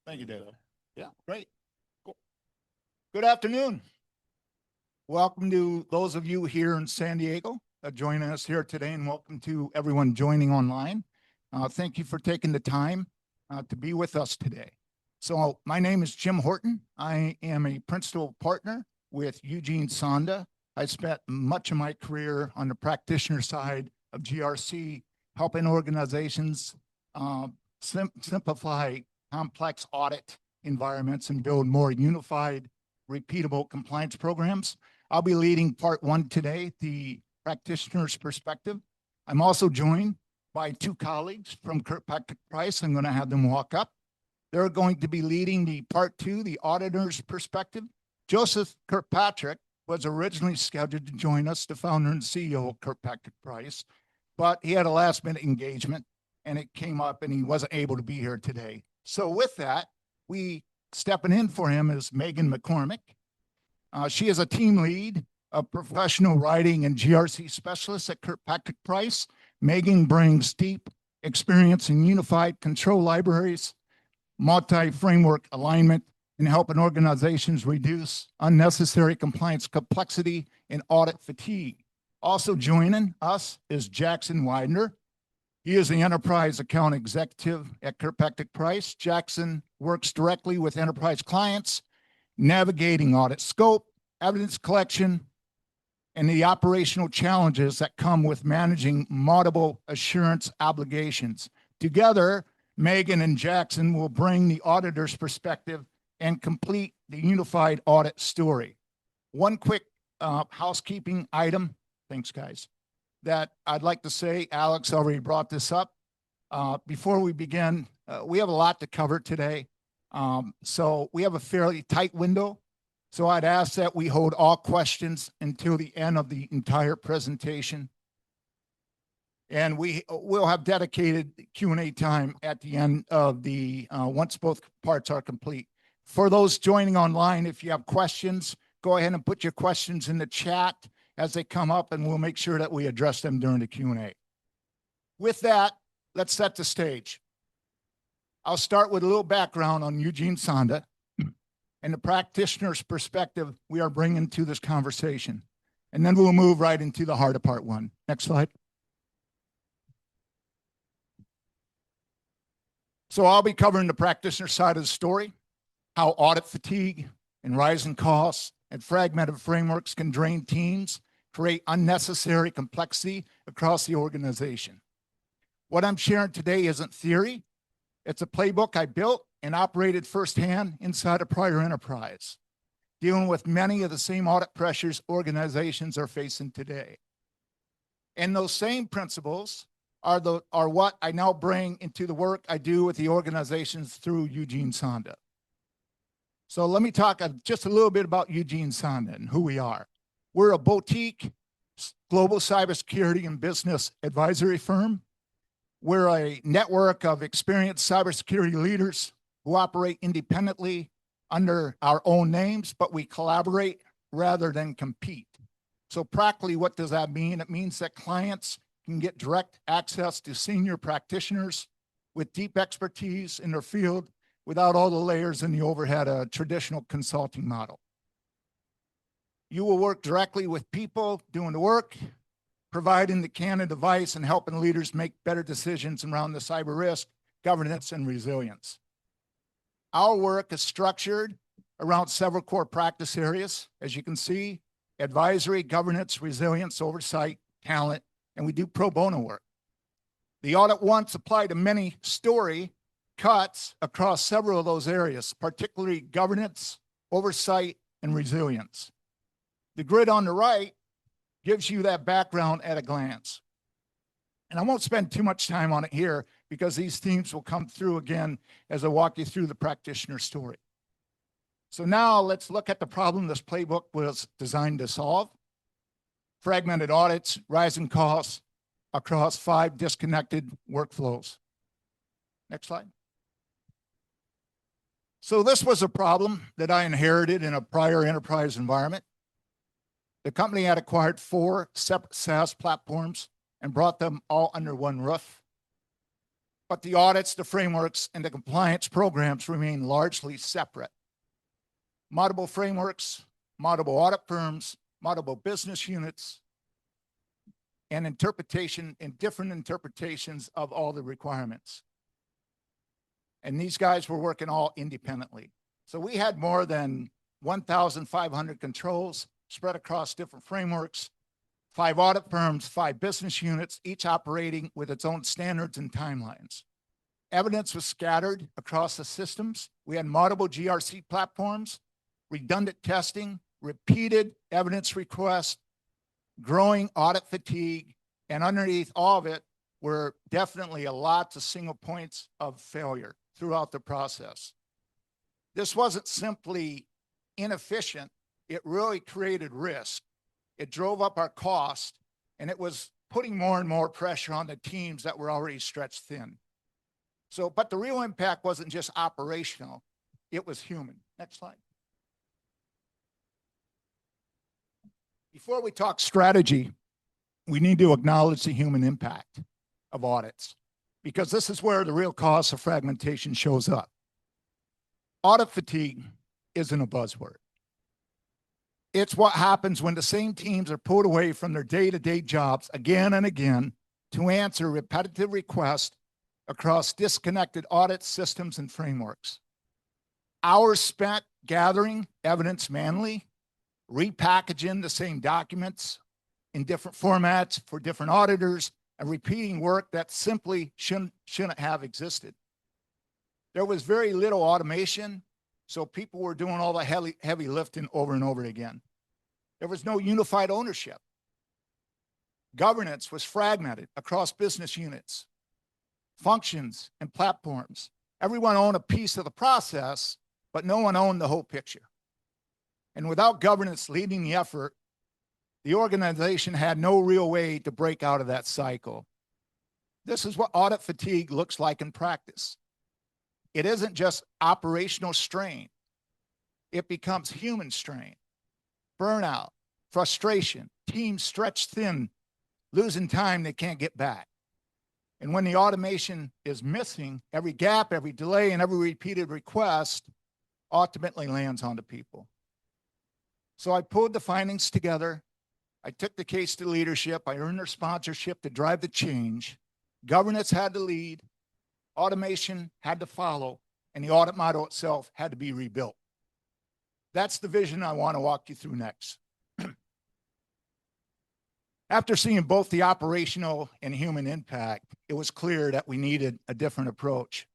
Thank you, David. Yeah, great. Cool. Good afternoon. Welcome to those of you here in San Diego joining us here today, and welcome to everyone joining online. Thank you for taking the time to be with us today. So my name is Jim Horton. I am a principal partner with Eugene Sonda. I spent much of my career on the practitioner side of GRC, helping organizations simplify complex audit environments and build more unified, repeatable compliance programs. I'll be leading part one today, the practitioner's perspective. I'm also joined by two colleagues from Kirkpatrick Price. I'm going to have them walk up. They're going to be leading the part two, the auditor's perspective. Joseph Kirkpatrick was originally scheduled to join us, the founder and CEO of Kirkpatrick Price, but he had a last minute engagement and it came up and he wasn't able to be here today. So with that, we stepping in for him is Megan McCormick. She is a team lead, a professional writing and GRC specialist at Kirkpatrick Price. Megan brings deep experience in unified control libraries, multi-framework alignment, and helping organizations reduce unnecessary compliance complexity and audit fatigue. Also joining us is Jackson Widener. He is the enterprise account executive at Kirkpatrick Price. Jackson works directly with enterprise clients, navigating audit scope, evidence collection, and the operational challenges that come with managing multiple assurance obligations. Together, Megan and Jackson will bring the auditor's perspective and complete the unified audit story. One quick housekeeping item, thanks guys, that I'd like to say, Alex already brought this up. Before we begin, we have a lot to cover today. So we have a fairly tight window. So I'd ask that we hold all questions until the end of the entire presentation. And we'll have dedicated Q&A time at the end of the, once both parts are complete. For those joining online, if you have questions, go ahead and put your questions in the chat as they come up, and we'll make sure that we address them during the Q&A. With that, let's set the stage. I'll start with a little background on Eugene Sonda and the practitioner's perspective we are bringing to this conversation. And then we'll move right into the heart of part one. Next slide. So I'll be covering the practitioner side of the story, how audit fatigue and rising costs and fragmented frameworks can drain teams, create unnecessary complexity across the organization. What I'm sharing today isn't theory. It's a playbook I built and operated firsthand inside a prior enterprise, dealing with many of the same audit pressures organizations are facing today. And those same principles are what I now bring into the work I do with the organizations through Eugene Sonda. So let me talk just a little bit about Eugene Sonda and who we are. We're a boutique global cybersecurity and business advisory firm. We're a network of experienced cybersecurity leaders who operate independently under our own names, but we collaborate rather than compete. So practically, what does that mean? It means that clients can get direct access to senior practitioners with deep expertise in their field without all the layers and the overhead of a traditional consulting model. You will work directly with people doing the work, providing the candid advice and helping leaders make better decisions around the cyber risk, governance, and resilience. Our work is structured around several core practice areas. As you can see, advisory, governance, resilience, oversight, talent, and we do pro bono work. The audit once applied to many story cuts across several of those areas, particularly governance, oversight, and resilience. The grid on the right gives you that background at a glance. And I won't spend too much time on it here because these themes will come through again as I walk you through the practitioner story. So now let's look at the problem this playbook was designed to solve. Fragmented audits, rising costs across 5 disconnected workflows. Next slide. So this was a problem that I inherited in a prior enterprise environment. The company had acquired 4 separate SaaS platforms and brought them all under one roof. but the audits, the frameworks, and the compliance programs remain largely separate. Multiple frameworks, multiple audit firms, multiple business units, and different interpretations of all the requirements. And these guys were working all independently. So we had more than 1,500 controls spread across different frameworks, 5 audit firms, 5 business units, each operating with its own standards and timelines. Evidence was scattered across the systems. We had multiple GRC platforms, redundant testing, repeated evidence requests, growing audit fatigue, and underneath all of it were definitely a lot of single points of failure throughout the process. This wasn't simply inefficient, it really created risk. It drove up our cost, and it was putting more and more pressure on the teams that were already stretched thin. So, but the real impact wasn't just operational, it was human. Next slide. Before we talk strategy, we need to acknowledge the human impact of audits, because this is where the real cause of fragmentation shows up. Audit fatigue isn't a buzzword. It's what happens when the same teams are pulled away from their day-to-day jobs again and again to answer repetitive requests across disconnected audit systems and frameworks. Hours spent gathering evidence manually, repackaging the same documents in different formats for different auditors, and repeating work that simply shouldn't have existed. There was very little automation, so people were doing all the heavy lifting over and over again. There was no unified ownership. Governance was fragmented across business units, functions, and platforms. Everyone owned a piece of the process, but no one owned the whole picture. And without governance leading the effort, the organization had no real way to break out of that cycle. This is what audit fatigue looks like in practice. It isn't just operational strain. It becomes human strain, burnout, frustration, teams stretched thin, losing time they can't get back. And when the automation is missing, every gap, every delay, and every repeated request ultimately lands on the people. So I pulled the findings together. I took the case to leadership. I earned their sponsorship to drive the change. Governance had to lead. Automation had to follow. And the audit model itself had to be rebuilt. That's the vision I want to walk you through next. After seeing both the operational and human impact, it was clear that we needed a different approach.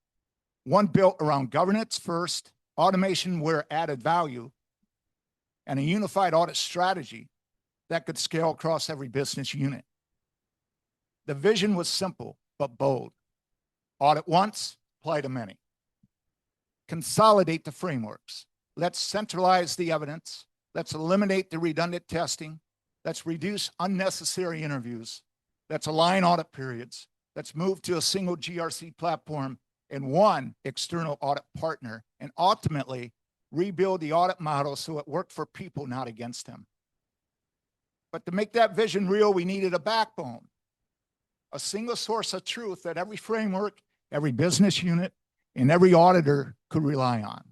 One built around governance first, automation where added value, and a unified audit strategy that could scale across every business unit. The vision was simple, but bold. Audit once, apply to many. Consolidate the frameworks. Let's centralize the evidence. Let's eliminate the redundant testing. Let's reduce unnecessary interviews. Let's align audit periods. Let's move to a single GRC platform and one external audit partner, and ultimately rebuild the audit model so it worked for people, not against them. But to make that vision real, we needed a backbone, a single source of truth that every framework, every business unit, and every auditor could rely on.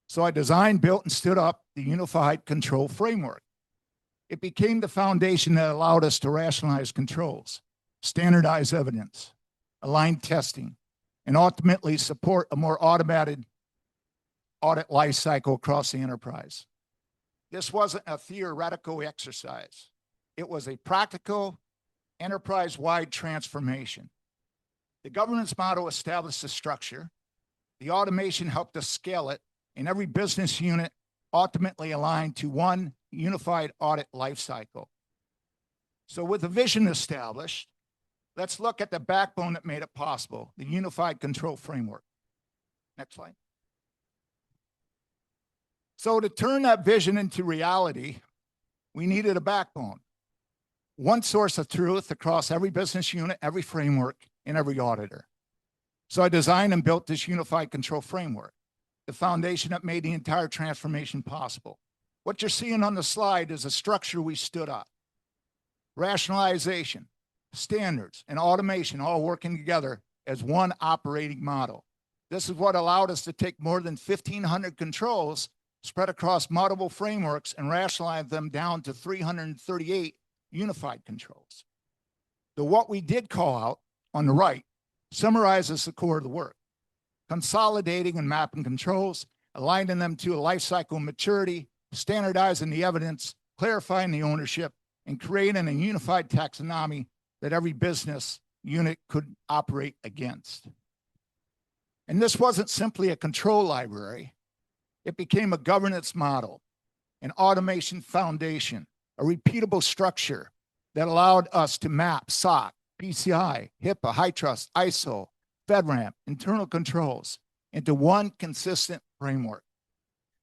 So I designed, built, and stood up the Unified Control Framework. It became the foundation that allowed us to rationalize controls, standardize evidence, align testing, and ultimately support a more automated audit lifecycle across the enterprise. This wasn't a theoretical exercise. It was a practical, enterprise-wide transformation. The governance model established the structure. The automation helped us scale it, and every business unit ultimately aligned to one unified audit lifecycle. So with the vision established, let's look at the backbone that made it possible, the Unified Control Framework. Next slide. So to turn that vision into reality, we needed a backbone. One source of truth across every business unit, every framework, and every auditor. So I designed and built this Unified Control Framework, the foundation that made the entire transformation possible. What you're seeing on the slide is a structure we stood up. Rationalization, standards, and automation all working together as one operating model. This is what allowed us to take more than 1,500 controls spread across multiple frameworks and rationalize them down to 338 unified controls. The what we did call out on the right summarizes the core of the work: consolidating and mapping controls, aligning them to a life cycle maturity, standardizing the evidence, clarifying the ownership, and creating a unified taxonomy that every business unit could operate against. And this wasn't simply a control library. It became a governance model, an automation foundation, a repeatable structure that allowed us to map SOC, PCI, HIPAA, HITRUST, ISO, FedRAMP, internal controls into one consistent framework.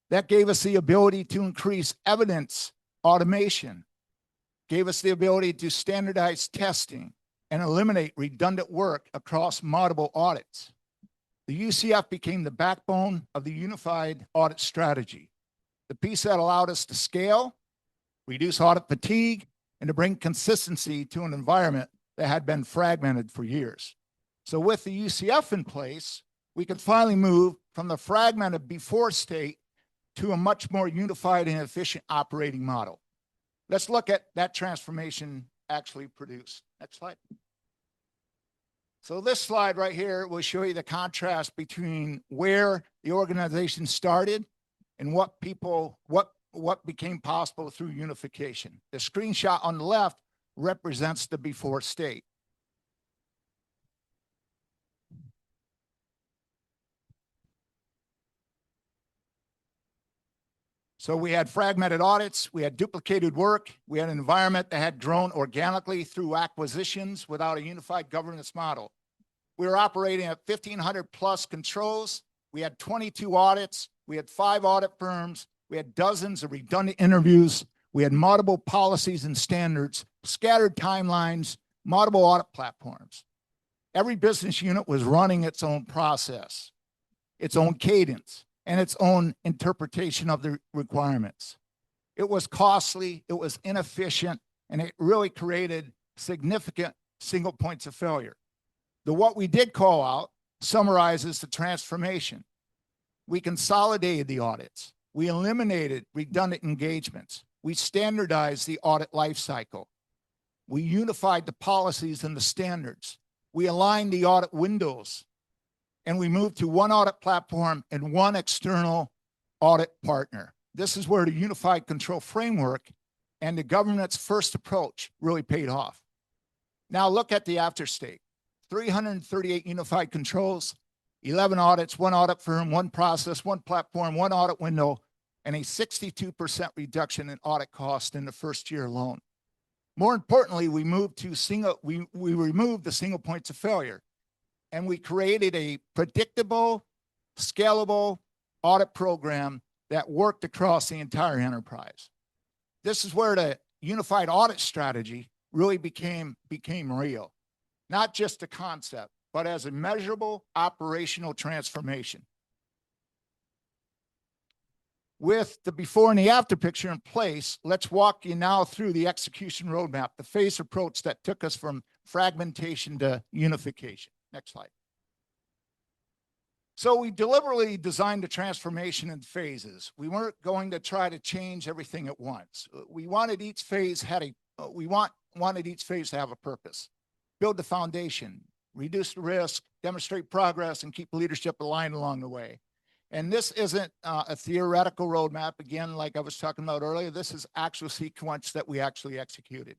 That gave us the ability to increase evidence automation, gave us the ability to standardize testing and eliminate redundant work across multiple audits. The UCF became the backbone of the unified audit strategy, the piece that allowed us to scale, reduce audit fatigue, and to bring consistency to an environment that had been fragmented for years. So with the UCF in place, we could finally move from the fragmented before state to a much more unified and efficient operating model. Let's look at that transformation actually produced. Next slide. So this slide right here will show you the contrast between where the organization started and what became possible through unification. The screenshot on the left represents the before state. So we had fragmented audits, we had duplicated work, we had an environment that had grown organically through acquisitions without a unified governance model. We were operating at 1,500 plus controls. We had 22 audits. We had 5 audit firms. We had dozens of redundant interviews. We had multiple policies and standards, scattered timelines, multiple audit platforms. Every business unit was running its own process, its own cadence, and its own interpretation of the requirements. It was costly, it was inefficient, and it really created significant single points of failure. The what we did call out summarizes the transformation. We consolidated the audits. We eliminated redundant engagements. We standardized the audit lifecycle. We unified the policies and the standards. We aligned the audit windows. And we moved to one audit platform and one external audit partner. This is where the unified control framework and the government's first approach really paid off. Now look at the after state. 338 unified controls, 11 audits, one audit firm, one process, one platform, one audit window, and a 62% reduction in audit cost in the first year alone. More importantly, we removed the single points of failure. And we created a predictable, scalable audit program that worked across the entire enterprise. This is where the unified audit strategy really became real. Not just a concept, but as a measurable operational transformation. With the before and the after picture in place, let's walk you now through the execution roadmap, the phase approach that took us from fragmentation to unification. Next slide. So we deliberately designed the transformation in phases. We weren't going to try to change everything at once. We wanted each phase wanted each phase to have a purpose. Build the foundation, reduce the risk, demonstrate progress, and keep leadership aligned along the way. And this isn't a theoretical roadmap. Again, like I was talking about earlier, this is actual sequence that we actually executed.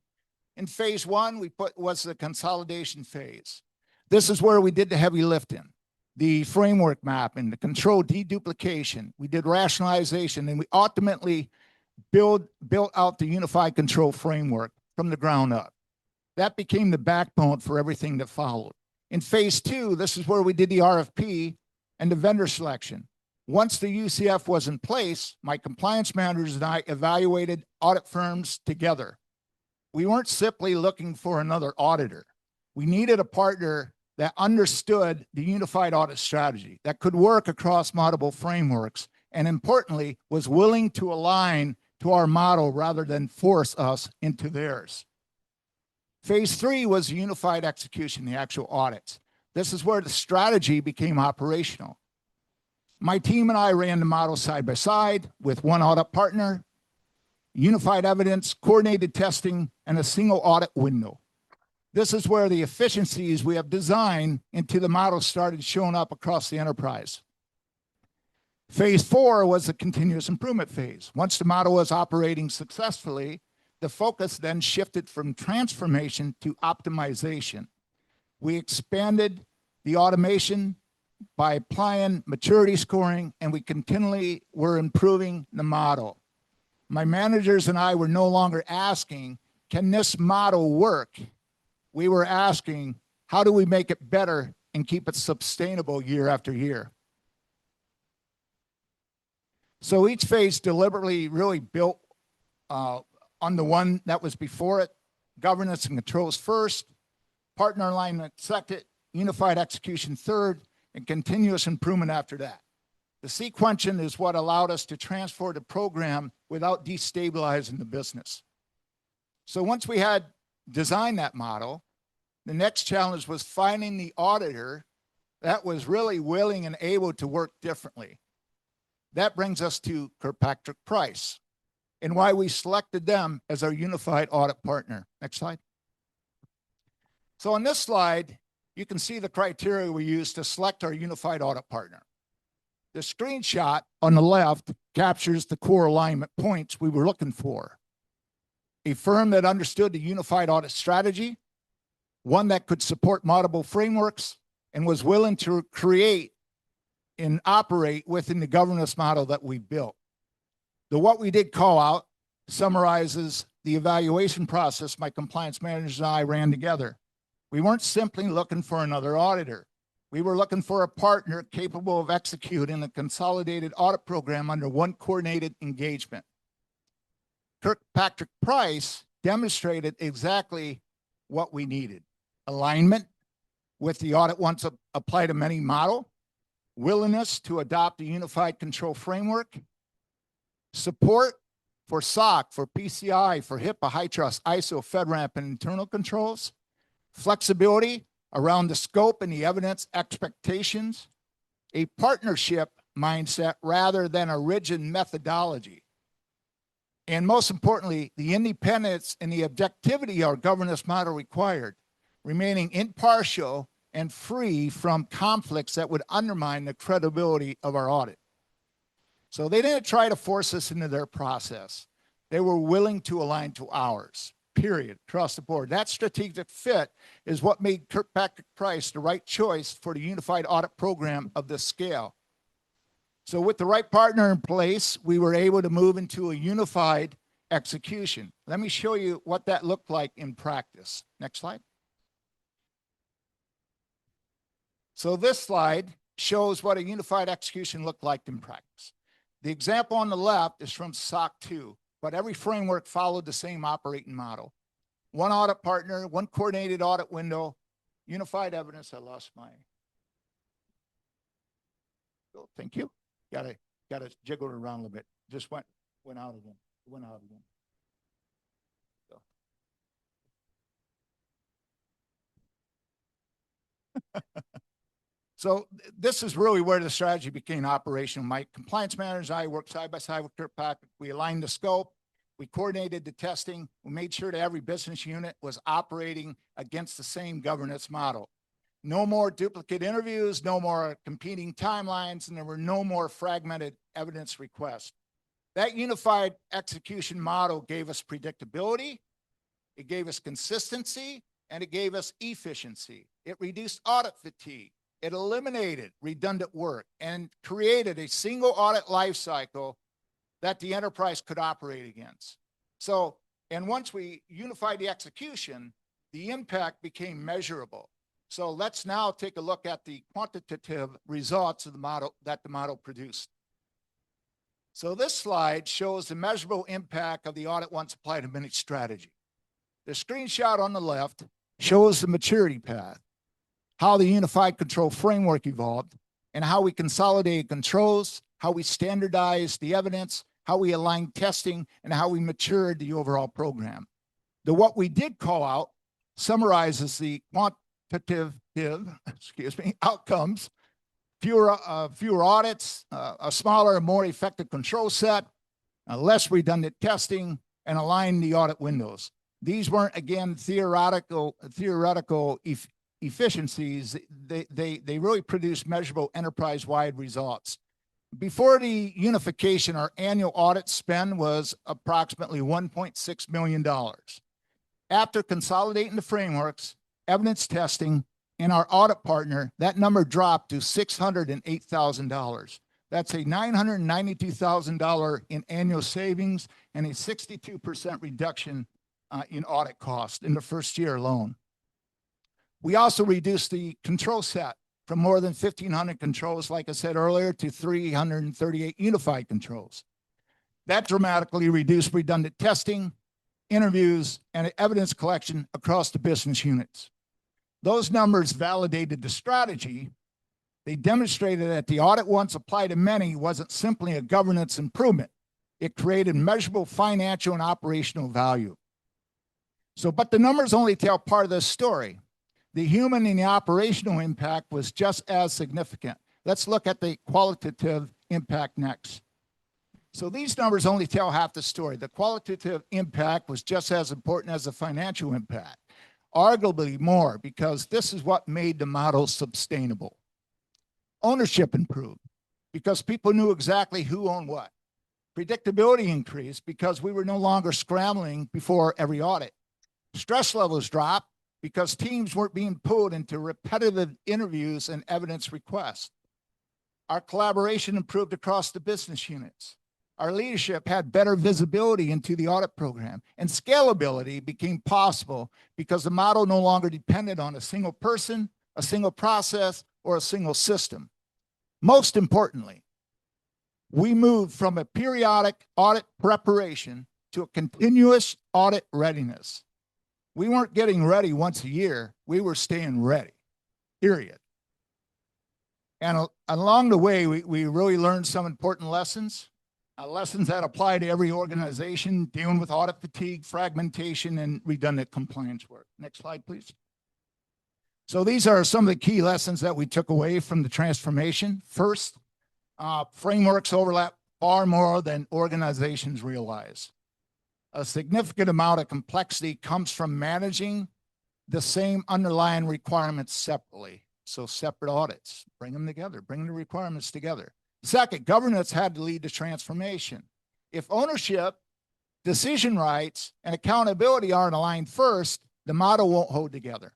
In phase 1, was the consolidation phase. This is where we did the heavy lifting, the framework mapping, the control deduplication. We did rationalization, and we ultimately built out the unified control framework from the ground up. That became the backbone for everything that followed. In phase 2, this is where we did the RFP and the vendor selection. Once the UCF was in place, my compliance managers and I evaluated audit firms together. We weren't simply looking for another auditor. We needed a partner that understood the unified audit strategy, that could work across multiple frameworks, and importantly, was willing to align to our model rather than force us into theirs. Phase 3 was unified execution, the actual audits. This is where the strategy became operational. My team and I ran the model side by side with one audit partner, unified evidence, coordinated testing, and a single audit window. This is where the efficiencies we have designed into the model started showing up across the enterprise. Phase 4 was the continuous improvement phase. Once the model was operating successfully, the focus then shifted from transformation to optimization. We expanded the automation by applying maturity scoring, and we continually were improving the model. My managers and I were no longer asking, can this model work? We were asking, how do we make it better and keep it sustainable year after year? So each phase deliberately really built on the one that was before it. Governance and controls first, partner alignment second, unified execution third, and continuous improvement after that. The sequencing is what allowed us to transfer the program without destabilizing the business. So once we had designed that model, the next challenge was finding the auditor that was really willing and able to work differently. That brings us to Kirkpatrick Price and why we selected them as our unified audit partner. Next slide. So on this slide, you can see the criteria we used to select our unified audit partner. The screenshot on the left captures the core alignment points we were looking for. A firm that understood the unified audit strategy, one that could support multiple frameworks, and was willing to create and operate within the governance model that we built. The what we did call out summarizes the evaluation process my compliance managers and I ran together. We weren't simply looking for another auditor. We were looking for a partner capable of executing a consolidated audit program under one coordinated engagement. Kirkpatrick Price demonstrated exactly what we needed. Alignment with the audit once apply to many model, willingness to adopt a unified control framework, support for SOC, for PCI, for HIPAA, HITRUST, ISO, FedRAMP, and internal controls, flexibility around the scope and the evidence expectations, a partnership mindset rather than a rigid methodology. And most importantly, the independence and the objectivity our governance model required, remaining impartial and free from conflicts that would undermine the credibility of our audit. So they didn't try to force us into their process. They were willing to align to ours, period, across the board. That strategic fit is what made Kirkpatrick Price the right choice for the unified audit program of this scale. So with the right partner in place, we were able to move into a unified execution. Let me show you what that looked like in practice. Next slide. So this slide shows what a unified execution looked like in practice. The example on the left is from SOC 2, but every framework followed the same operating model. One audit partner, one coordinated audit window, unified evidence. I lost my, oh, thank you. Gotta jiggle it around a little bit. Just went out again. Went out again. So this is really where the strategy became operational. My compliance managers and I worked side by side with Kirkpatrick. We aligned the scope. We coordinated the testing. We made sure that every business unit was operating against the same governance model. No more duplicate interviews, no more competing timelines, and there were no more fragmented evidence requests. That unified execution model gave us predictability, it gave us consistency, and it gave us efficiency. It reduced audit fatigue. It eliminated redundant work and created a single audit lifecycle that the enterprise could operate against. So, and once we unified the execution, the impact became measurable. So let's now take a look at the quantitative results of the model that the model produced. So this slide shows the measurable impact of the audit once applied to many strategy. The screenshot on the left shows the maturity path, how the unified control framework evolved, and how we consolidated controls, how we standardized the evidence, how we aligned testing, and how we matured the overall program. The what we did call out summarizes the outcomes, fewer audits, a smaller, more effective control set, less redundant testing, and align the audit windows. These weren't, again, theoretical efficiencies. They really produced measurable enterprise-wide results. Before the unification, our annual audit spend was approximately $1.6 million. After consolidating the frameworks, evidence testing, and our audit partner, that number dropped to $608,000. That's a $992,000 in annual savings and a 62% reduction in audit cost in the first year alone. We also reduced the control set from more than 1,500 controls, like I said earlier, to 338 unified controls. That dramatically reduced redundant testing, interviews, and evidence collection across the business units. Those numbers validated the strategy. They demonstrated that the audit once applied to many wasn't simply a governance improvement. It created measurable financial and operational value. But the numbers only tell part of the story. The human and the operational impact was just as significant. Let's look at the qualitative impact next. So these numbers only tell half the story. The qualitative impact was just as important as the financial impact, arguably more, because this is what made the model sustainable. Ownership improved because people knew exactly who owned what. Predictability increased because we were no longer scrambling before every audit. Stress levels dropped because teams weren't being pulled into repetitive interviews and evidence requests. Our collaboration improved across the business units. Our leadership had better visibility into the audit program, and scalability became possible because the model no longer depended on a single person, a single process, or a single system. Most importantly, we moved from a periodic audit preparation to a continuous audit readiness. We weren't getting ready once a year. We were staying ready, period. And along the way, we really learned some important lessons, lessons that apply to every organization dealing with audit fatigue, fragmentation, and redundant compliance work. Next slide, please. So these are some of the key lessons that we took away from the transformation. First, frameworks overlap far more than organizations realize. A significant amount of complexity comes from managing the same underlying requirements separately. So separate audits, bring them together, bring the requirements together. Second, governance had to lead to transformation. If ownership, decision rights, and accountability aren't aligned first, the model won't hold together.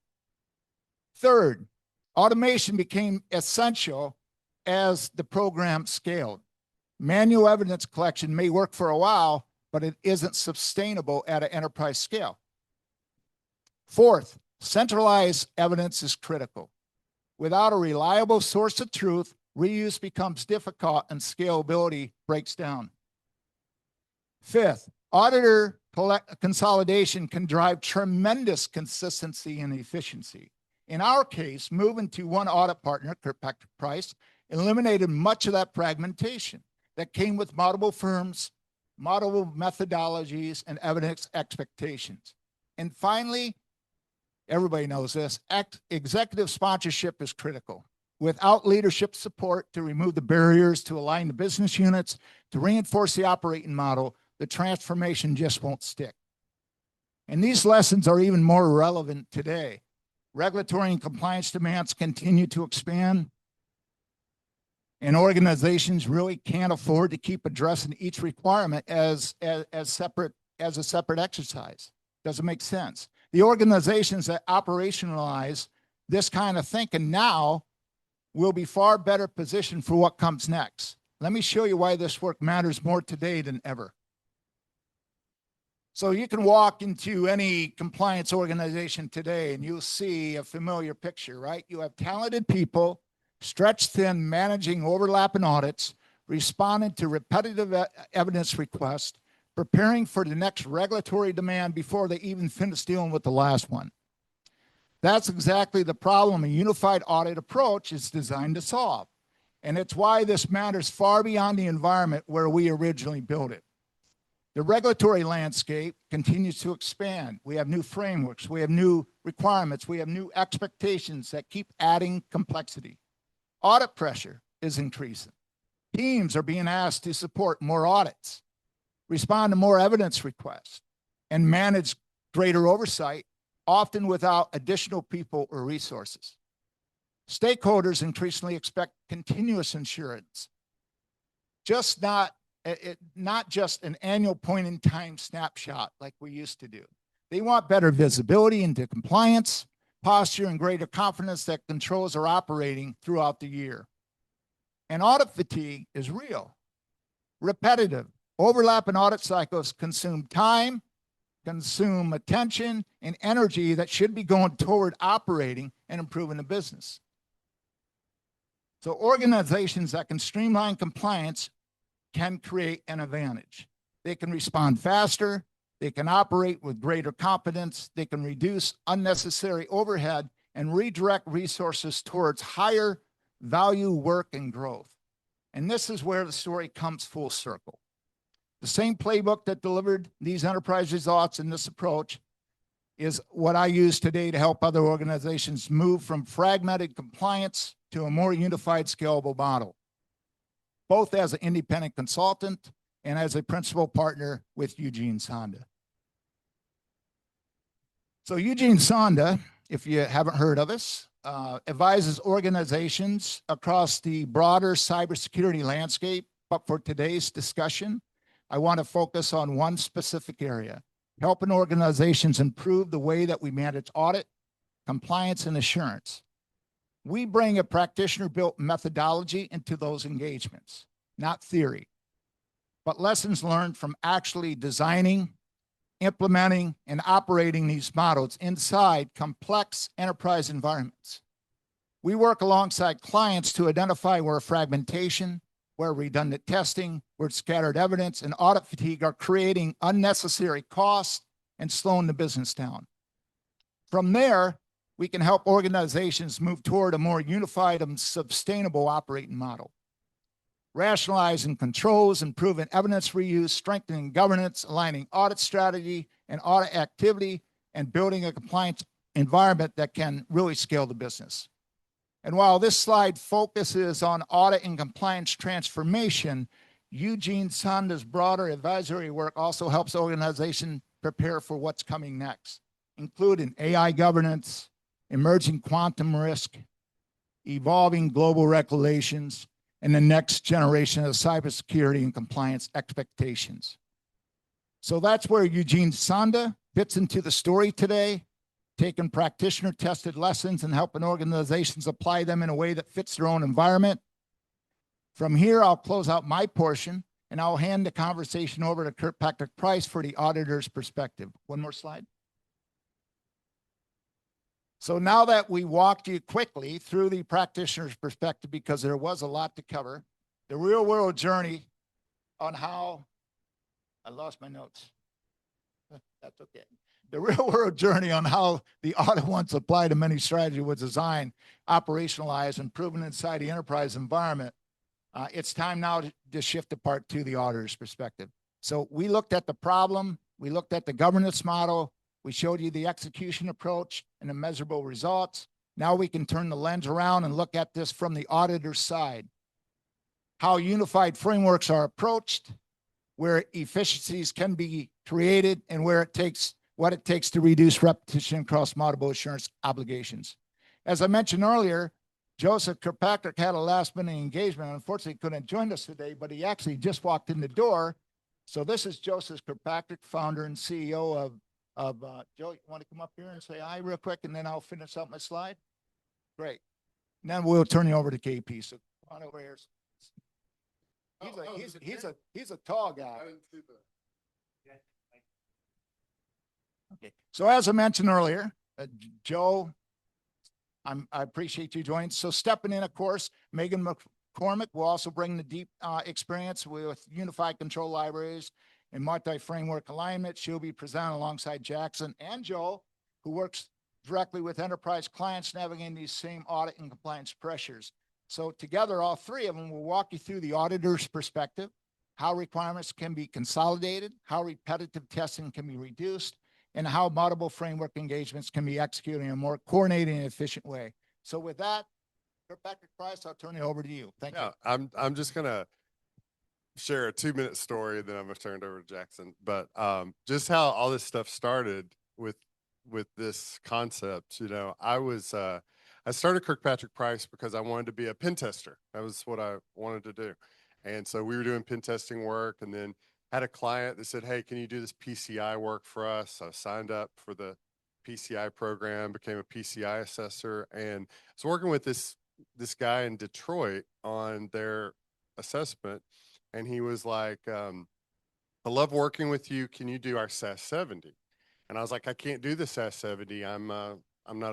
Third, automation became essential as the program scaled. Manual evidence collection may work for a while, but it isn't sustainable at an enterprise scale. Fourth, centralized evidence is critical. Without a reliable source of truth, reuse becomes difficult and scalability breaks down. Fifth, auditor consolidation can drive tremendous consistency and efficiency. In our case, moving to one audit partner, Kirkpatrick Price, eliminated much of that fragmentation that came with multiple firms, multiple methodologies, and evidence expectations. And finally, everybody knows this, executive sponsorship is critical. Without leadership support to remove the barriers, to align the business units, to reinforce the operating model, the transformation just won't stick. And these lessons are even more relevant today. Regulatory and compliance demands continue to expand, and organizations really can't afford to keep addressing each requirement as a separate exercise. Doesn't make sense. The organizations that operationalize this kind of thinking now will be far better positioned for what comes next. Let me show you why this work matters more today than ever. So you can walk into any compliance organization today and you'll see a familiar picture, right? You have talented people, stretched thin, managing overlapping audits, responding to repetitive evidence requests, preparing for the next regulatory demand before they even finish dealing with the last one. That's exactly the problem a unified audit approach is designed to solve. And it's why this matters far beyond the environment where we originally built it. The regulatory landscape continues to expand. We have new frameworks, we have new requirements, we have new expectations that keep adding complexity. Audit pressure is increasing. Teams are being asked to support more audits, respond to more evidence requests, and manage greater oversight, often without additional people or resources. Stakeholders increasingly expect continuous assurance, not just an annual point in time snapshot like we used to do. They want better visibility into compliance, posture, and greater confidence that controls are operating throughout the year. And audit fatigue is real, repetitive. Overlapping audit cycles consume time, consume attention, and energy that should be going toward operating and improving the business. So organizations that can streamline compliance can create an advantage. They can respond faster, they can operate with greater confidence, they can reduce unnecessary overhead and redirect resources towards higher value work and growth. And this is where the story comes full circle. The same playbook that delivered these enterprise results in this approach is what I use today to help other organizations move from fragmented compliance to a more unified, scalable model, both as an independent consultant and as a principal partner with Eugene Sonda. So Eugene Sonda, if you haven't heard of us, advises organizations across the broader cybersecurity landscape. But for today's discussion, I want to focus on one specific area, helping organizations improve the way that we manage audit, compliance, and assurance. We bring a practitioner-built methodology into those engagements, not theory, but lessons learned from actually designing, implementing, and operating these models inside complex enterprise environments. We work alongside clients to identify where fragmentation, where redundant testing, where scattered evidence, and audit fatigue are creating unnecessary costs and slowing the business down. From there, we can help organizations move toward a more unified and sustainable operating model. Rationalizing controls, improving evidence reuse, strengthening governance, aligning audit strategy and audit activity, and building a compliance environment that can really scale the business. And while this slide focuses on audit and compliance transformation, Eugene Sonda's broader advisory work also helps organizations prepare for what's coming next, including AI governance, emerging quantum risk, evolving global regulations, and the next generation of cybersecurity and compliance expectations. So that's where Eugene Sonda fits into the story today, taking practitioner-tested lessons and helping organizations apply them in a way that fits their own environment. From here, I'll close out my portion, and I'll hand the conversation over to Kirkpatrick Price for the auditor's perspective. One more slide. So now that we walked you quickly through the practitioner's perspective, because there was a lot to cover, the real-world journey on how, I lost my notes. That's okay. The real-world journey on how the audit once applied to many strategy was designed, operationalized, and proven inside the enterprise environment. It's time now to shift to part two, the auditor's perspective. So we looked at the problem, we looked at the governance model, we showed you the execution approach and the measurable results. Now we can turn the lens around and look at this from the auditor's side. How unified frameworks are approached, where efficiencies can be created, and what it takes to reduce repetition across multiple assurance obligations. As I mentioned earlier, Joseph Kirkpatrick had a last-minute engagement. Unfortunately, couldn't join us today, but he actually just walked in the door. So this is Joseph Kirkpatrick, founder and CEO of Joe, you want to come up here and say hi real quick, and then I'll finish up my slide? Great. And then we'll turn you over to KP. So come on over here. He's a tall guy. Okay. So as I mentioned earlier, Joe, I appreciate you joining. So stepping in, of course, Megan McCormick will also bring the deep experience with unified control libraries and multi-framework alignment. She'll be presenting alongside Jackson and Joe, who works directly with enterprise clients navigating these same audit and compliance pressures. So together, all three of them will walk you through the auditor's perspective, how requirements can be consolidated, how repetitive testing can be reduced, and how multiple framework engagements can be executed in a more coordinated and efficient way. So with that, Patrick Price, I'll turn it over to you. Thank you. I'm just gonna share a 2-minute story, then I'm gonna turn it over to Jackson. But just how all this stuff started with this concept, I started Kirkpatrick Price because I wanted to be a pen tester. That was what I wanted to do. And so we were doing pen testing work, and then had a client that said, "Hey, can you do this PCI work for us?" So I signed up for the PCI program, became a PCI assessor, and was working with this guy in Detroit on their assessment. And he was like, "I love working with you. Can you do our SAS 70?" And I was like, "I can't do the SAS 70. I'm not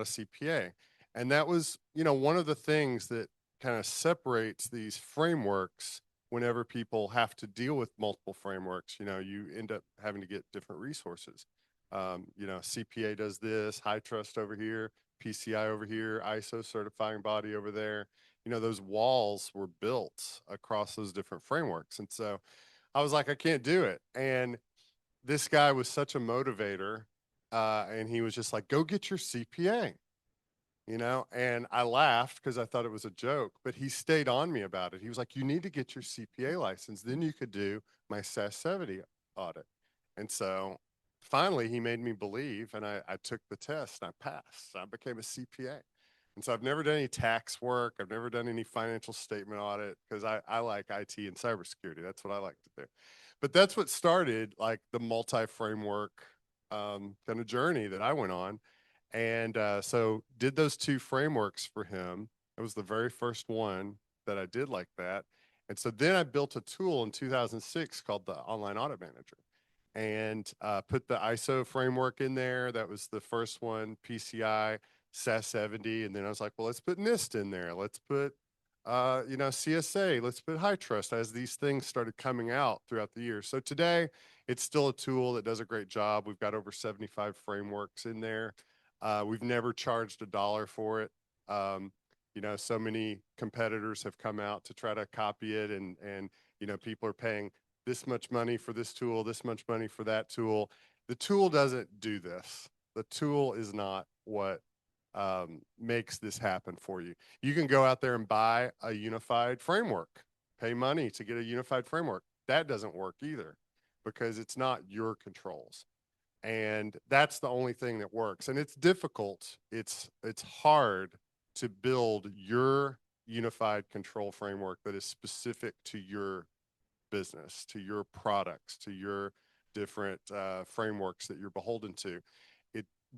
a CPA." And that was, one of the things that kind of separates these frameworks. Whenever people have to deal with multiple frameworks, you end up having to get different resources. CPA does this, high trust over here, PCI over here, ISO certifying body over there. Those walls were built across those different frameworks. And so I was like, I can't do it. And this guy was such a motivator. And he was just like, "Go get your CPA." And I laughed because I thought it was a joke, but he stayed on me about it. He was like, "You need to get your CPA license. Then you could do my SAS 70 audit." And so finally he made me believe, and I took the test and I passed. I became a CPA. And so I've never done any tax work. I've never done any financial statement audit because I like IT and cybersecurity. That's what I like to do. But that's what started like the multi-framework kind of journey that I went on. And so did those 2 frameworks for him. It was the very first one that I did like that. And so then I built a tool in 2006 called the Online Audit Manager, and put the ISO framework in there. That was the first one, PCI, SAS 70. And then I was like, well, let's put NIST in there. Let's put, CSA. Let's put high trust, as these things started coming out throughout the years. So today it's still a tool that does a great job. We've got over 75 frameworks in there. We've never charged $1 for it. So many competitors have come out to try to copy it, and people are paying this much money for this tool, this much money for that tool. The tool doesn't do this. The tool is not what makes this happen for you. You can go out there and buy a unified framework, pay money to get a unified framework. That doesn't work either because it's not your controls. And that's the only thing that works. And it's difficult. It's hard to build your unified control framework that is specific to your business, to your products, to your different frameworks that you're beholden to.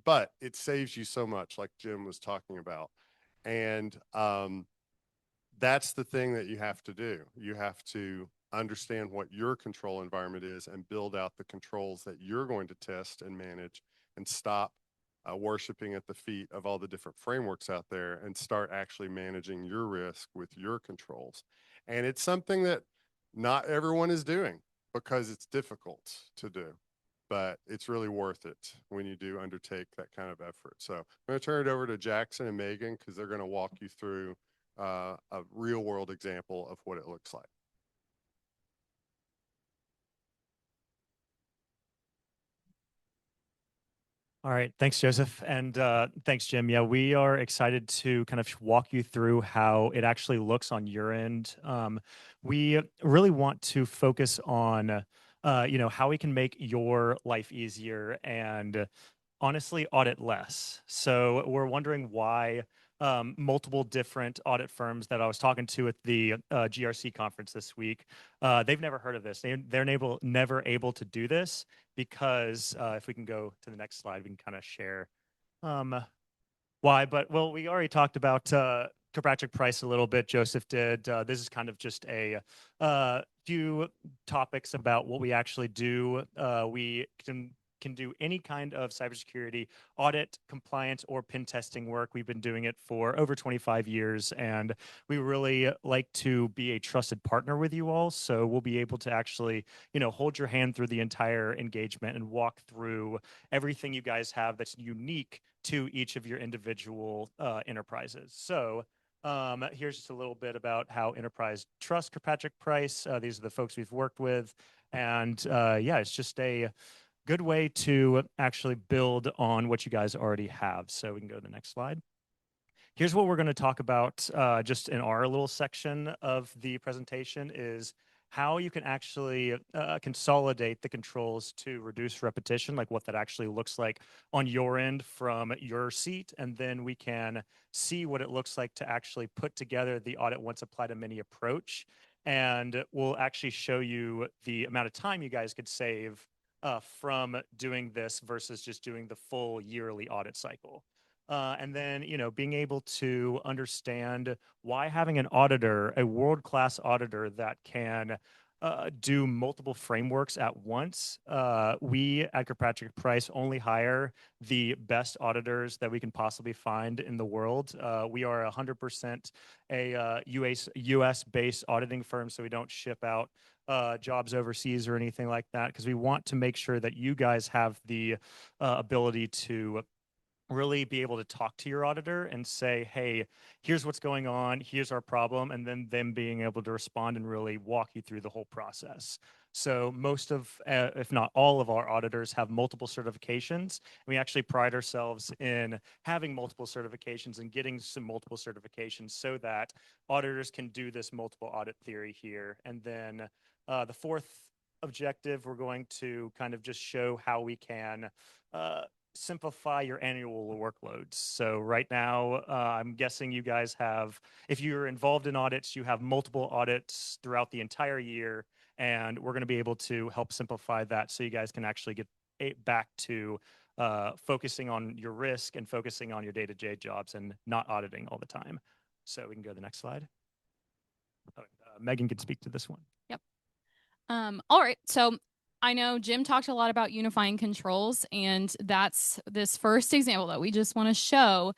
But it saves you so much, like Jim was talking about. And that's the thing that you have to do. You have to understand what your control environment is and build out the controls that you're going to test and manage, and stop worshiping at the feet of all the different frameworks out there, and start actually managing your risk with your controls. And it's something that not everyone is doing because it's difficult to do, but it's really worth it when you do undertake that kind of effort. So I'm going to turn it over to Jackson and Megan because they're going to walk you through a real world example of what it looks like. All right. Thanks, Joseph. And thanks, Jim. Yeah, we are excited to kind of walk you through how it actually looks on your end. We really want to focus on, how we can make your life easier and honestly audit less. So we're wondering why multiple different audit firms that I was talking to at the GRC conference this week, they've never heard of this. They're never able to do this because if we can go to the next slide, we can kind of share why. But well, we already talked about Kirkpatrick Price a little bit. Joseph did. This is kind of just a few topics about what we actually do. We can do any kind of cybersecurity audit, compliance, or pen testing work. We've been doing it for over 25 years, and we really like to be a trusted partner with you all. So we'll be able to actually, hold your hand through the entire engagement and walk through everything you guys have that's unique to each of your individual enterprises. So Here's just a little bit about how enterprise trust Kirkpatrick Price. These are the folks we've worked with. And yeah, it's just a good way to actually build on what you guys already have. So we can go to the next slide. Here's what we're going to talk about just in our little section of the presentation is how you can actually consolidate the controls to reduce repetition, like what that actually looks like on your end from your seat. And then we can see what it looks like to actually put together the audit once applied a mini approach. And we'll actually show you the amount of time you guys could save from doing this versus just doing the full yearly audit cycle. And then, you know, being able to understand why having an auditor, a world-class auditor that can do multiple frameworks at once. We at Kirkpatrick Price only hire the best auditors that we can possibly find in the world. We are 100% a US-based auditing firm, so we don't ship out jobs overseas or anything like that, because we want to make sure that you guys have the ability to really be able to talk to your auditor and say, hey, here's what's going on, here's our problem, and then them being able to respond and really walk you through the whole process. So most of, if not all of our auditors have multiple certifications. We actually pride ourselves in having multiple certifications and getting some multiple certifications so that auditors can do this multiple audit theory here. And then the fourth objective, we're going to kind of just show how we can simplify your annual workloads. So right now, I'm guessing you guys have, if you're involved in audits, you have multiple audits throughout the entire year, and we're going to be able to help simplify that so you guys can actually get back to focusing on your risk and focusing on your day-to-day jobs and not auditing all the time. So we can go to the next slide. Megan could speak to this one. Yep. All right. So I know Jim talked a lot about unifying controls, and that's this first example that we just want to show,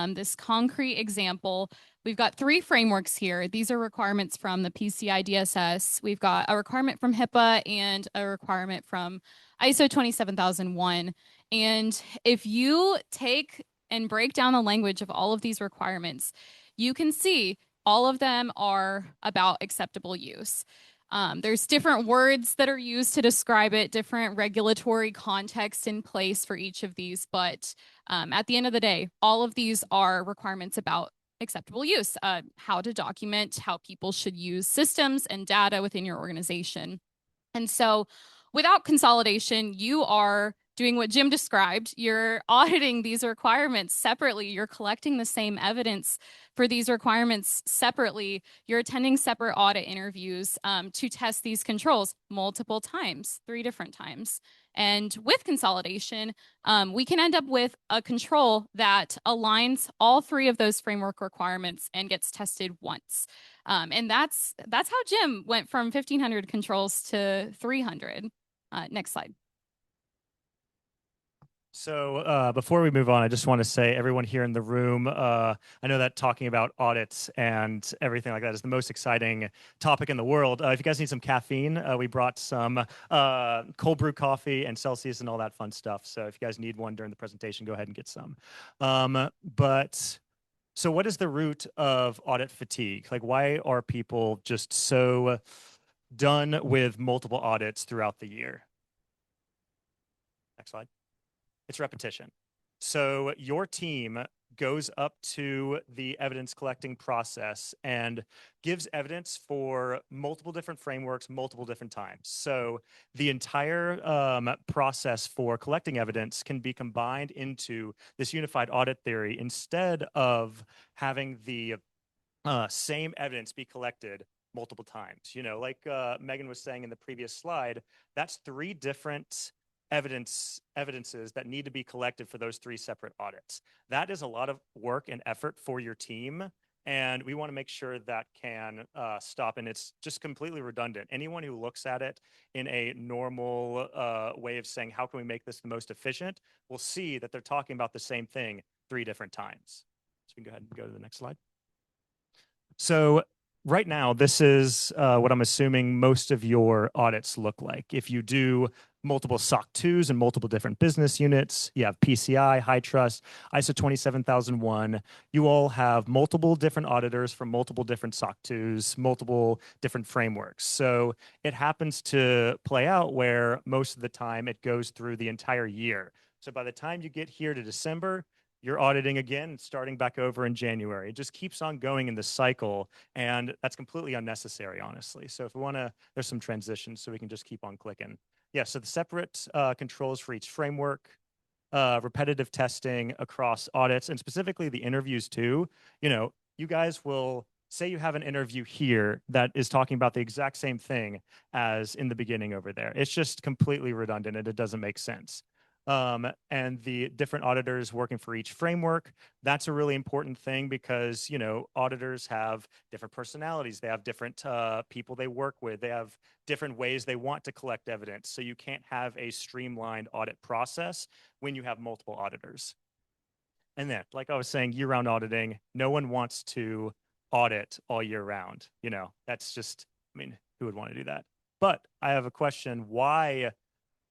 this concrete example. We've got 3 frameworks here. These are requirements from the PCI DSS. We've got a requirement from HIPAA and a requirement from ISO 27001. And if you take and break down the language of all of these requirements, you can see all of them are about acceptable use. There's different words that are used to describe it, different regulatory context in place for each of these. But at the end of the day, all of these are requirements about acceptable use, how to document how people should use systems and data within your organization. And so without consolidation, you are doing what Jim described. You're auditing these requirements separately. You're collecting the same evidence for these requirements separately. You're attending separate audit interviews to test these controls multiple times, 3 different times. And with consolidation, we can end up with a control that aligns all 3 of those framework requirements and gets tested once. And that's how Jim went from 1,500 controls to 300. Next slide. So before we move on, I just want to say, everyone here in the room, I know that talking about audits and everything like that is the most exciting topic in the world. If you guys need some caffeine, we brought some cold brew coffee and Celsius and all that fun stuff. So if you guys need one during the presentation, go ahead and get some. So what is the root of audit fatigue? Like, why are people just so done with multiple audits throughout the year? Next slide. It's repetition. So your team goes up to the evidence collecting process and gives evidence for multiple different frameworks, multiple different times. So the entire process for collecting evidence can be combined into this unified audit theory instead of having the same evidence be collected multiple times. You know, like Megan was saying in the previous slide, that's 3 different evidences that need to be collected for those 3 separate audits. That is a lot of work and effort for your team, and we want to make sure that can stop, and it's just completely redundant. Anyone who looks at it in a normal way of saying, how can we make this the most efficient, will see that they're talking about the same thing 3 different times. So we can go ahead and go to the next slide. So right now, this is what I'm assuming most of your audits look like. If you do multiple SOC 2s and multiple different business units. You have PCI, High Trust, ISO 27001. You all have multiple different auditors from multiple different SOC 2s, multiple different frameworks. So it happens to play out where most of the time it goes through the entire year. So by the time you get here to December, you're auditing again, starting back over in January. It just keeps on going in the cycle, and that's completely unnecessary, honestly. So if we want to, there's some transitions, so we can just keep on clicking. Yeah, so the separate controls for each framework, repetitive testing across audits, and specifically the interviews too. You know, you guys will say you have an interview here that is talking about the exact same thing as in the beginning over there. It's just completely redundant and it doesn't make sense. And the different auditors working for each framework, that's a really important thing because, you know, auditors have different personalities. They have different people they work with. They have different ways they want to collect evidence. So you can't have a streamlined audit process when you have multiple auditors. And then, like I was saying, year-round auditing, no one wants to audit all year round. You know, that's just, I mean, who would want to do that? But I have a question. Why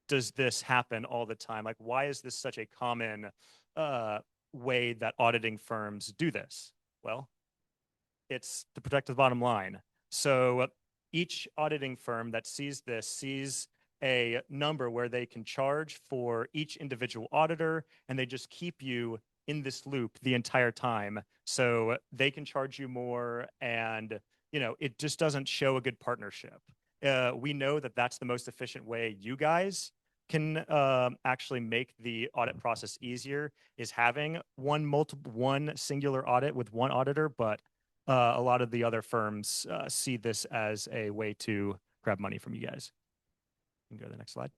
does this happen all the time? Like, why is this such a common way that auditing firms do this? Well, it's to protect the bottom line. So each auditing firm that sees this sees a number where they can charge for each individual auditor, and they just keep you in this loop the entire time. So they can charge you more, and you know, it just doesn't show a good partnership. We know that that's the most efficient way you guys can actually make the audit process easier, is having one singular audit with one auditor, but a lot of the other firms see this as a way to grab money from you guys. You can go to the next slide.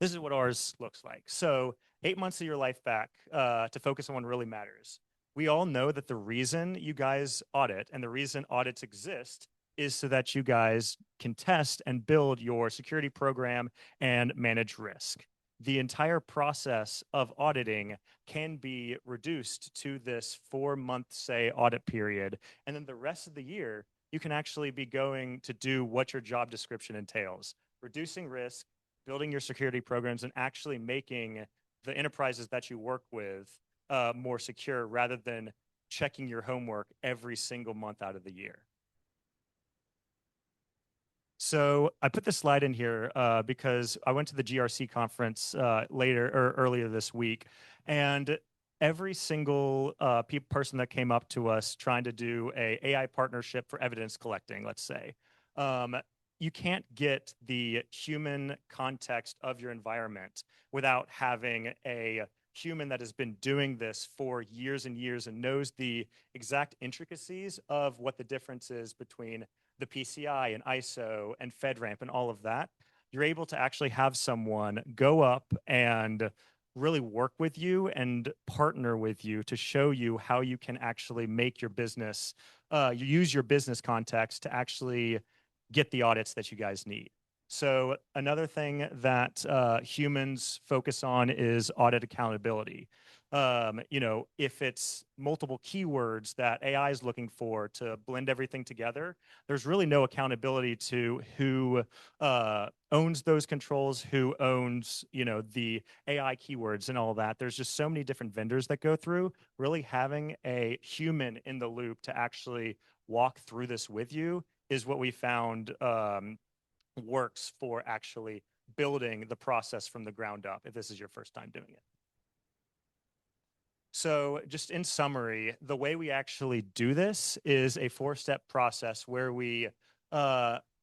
This is what ours looks like. So 8 months of your life back to focus on what really matters. We all know that the reason you guys audit and the reason audits exist is so that you guys can test and build your security program and manage risk. The entire process of auditing can be reduced to this 4-month, say, audit period. And then the rest of the year, you can actually be going to do what your job description entails: reducing risk, building your security programs, and actually making the enterprises that you work with more secure, rather than checking your homework every single month out of the year. So I put this slide in here because I went to the GRC conference earlier this week, and every single person that came up to us trying to do a AI partnership for evidence collecting, let's say, you can't get the human context of your environment without having a human that has been doing this for years and years and knows the exact intricacies of what the difference is between the PCI and ISO and FedRAMP and all of that. You're able to actually have someone go up and really work with you and partner with you to show you how you can actually make your business, you use your business context to actually get the audits that you guys need. So another thing that humans focus on is audit accountability. You know, if it's multiple keywords that AI is looking for to blend everything together, there's really no accountability to who owns those controls, who owns, you know, the AI keywords and all that. There's just so many different vendors that go through. Really having a human in the loop to actually walk through this with you is what we found works for actually building the process from the ground up, if this is your first time doing it. So just in summary, the way we actually do this is a 4-step process where we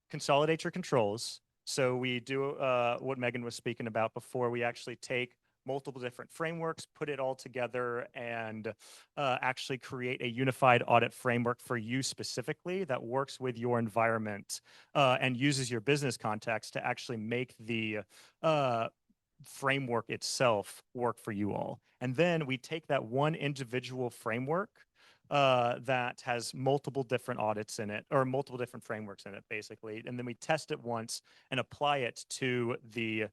consolidate your controls. So we do what Megan was speaking about before. We actually take multiple different frameworks, put it all together, and actually create a unified audit framework for you specifically that works with your environment and uses your business context to actually make the framework itself work for you all. And then we take that one individual framework that has multiple different audits in it, or multiple different frameworks in it, basically, and then we test it once and apply it to the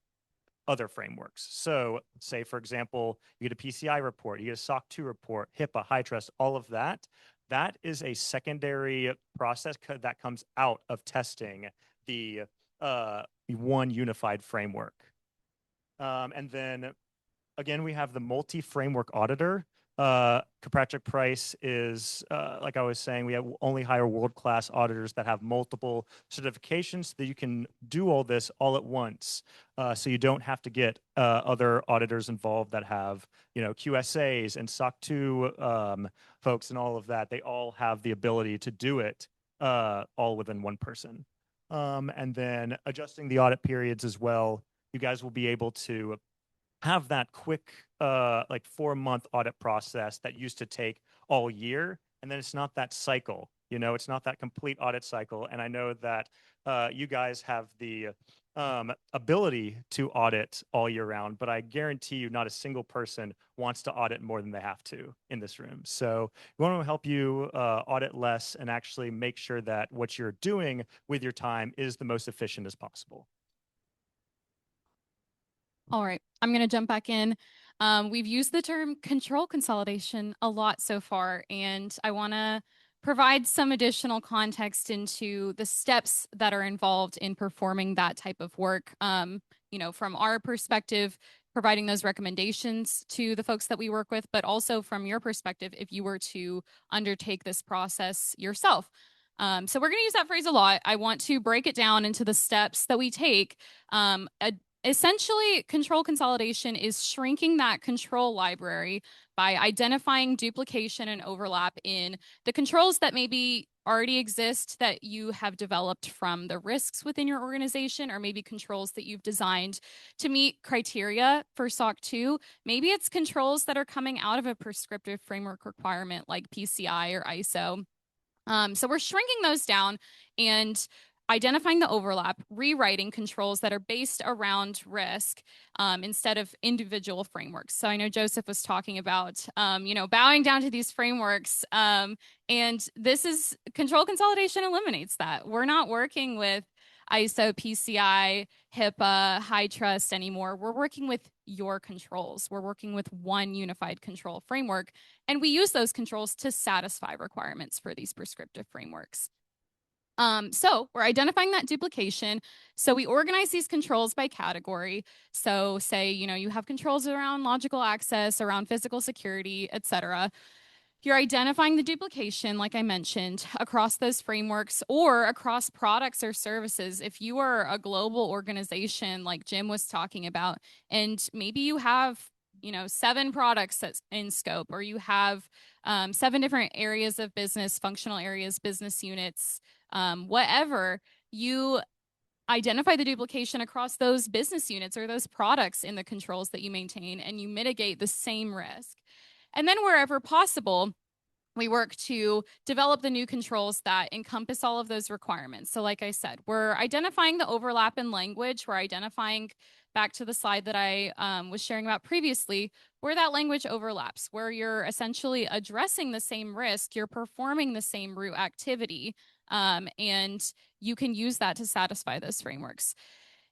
other frameworks. So say, for example, you get a PCI report, you get a SOC 2 report, HIPAA, High Trust, all of that. That is a secondary process that comes out of testing the one unified framework. And then again, we have the multi-framework auditor. Kirkpatrick Price is, like I was saying, we only hire world-class auditors that have multiple certifications so that you can do all this all at once. So you don't have to get other auditors involved that have, QSAs and SOC 2 folks and all of that. They all have the ability to do it all within one person. And then adjusting the audit periods as well. You guys will be able to have that quick, like 4-month audit process that used to take all year. And then it's not that cycle, it's not that complete audit cycle. And I know that you guys have the ability to audit all year round, but I guarantee you not a single person wants to audit more than they have to in this room. So we want to help you audit less and actually make sure that what you're doing with your time is the most efficient as possible. All right, I'm going to jump back in. We've used the term control consolidation a lot so far, and I want to provide some additional context into the steps that are involved in performing that type of work. From our perspective, providing those recommendations to the folks that we work with, but also from your perspective, if you were to undertake this process yourself. So we're going to use that phrase a lot. I want to break it down into the steps that we take. Essentially, control consolidation is shrinking that control library by identifying duplication and overlap in the controls that maybe already exist that you have developed from the risks within your organization, or maybe controls that you've designed to meet criteria for SOC 2. Maybe it's controls that are coming out of a prescriptive framework requirement like PCI or ISO. So we're shrinking those down and identifying the overlap, rewriting controls that are based around risk instead of individual frameworks. So I know Joseph was talking about, bowing down to these frameworks. And this is control consolidation eliminates that. We're not working with ISO, PCI, HIPAA, HITRUST anymore. We're working with your controls. We're working with one unified control framework. And we use those controls to satisfy requirements for these prescriptive frameworks. So we're identifying that duplication. So we organize these controls by category. So say, you have controls around logical access, around physical security, etc. You're identifying the duplication, like I mentioned, across those frameworks or across products or services. If you are a global organization, like Jim was talking about, and maybe you have 7 products that's in scope, or you have 7 different areas of business, functional areas, business units, whatever, you identify the duplication across those business units or those products in the controls that you maintain, and you mitigate the same risk. And then wherever possible, we work to develop the new controls that encompass all of those requirements. So like I said, we're identifying the overlap in language. We're identifying, back to the slide that I was sharing about previously, where that language overlaps, where you're essentially addressing the same risk, you're performing the same root activity, and you can use that to satisfy those frameworks.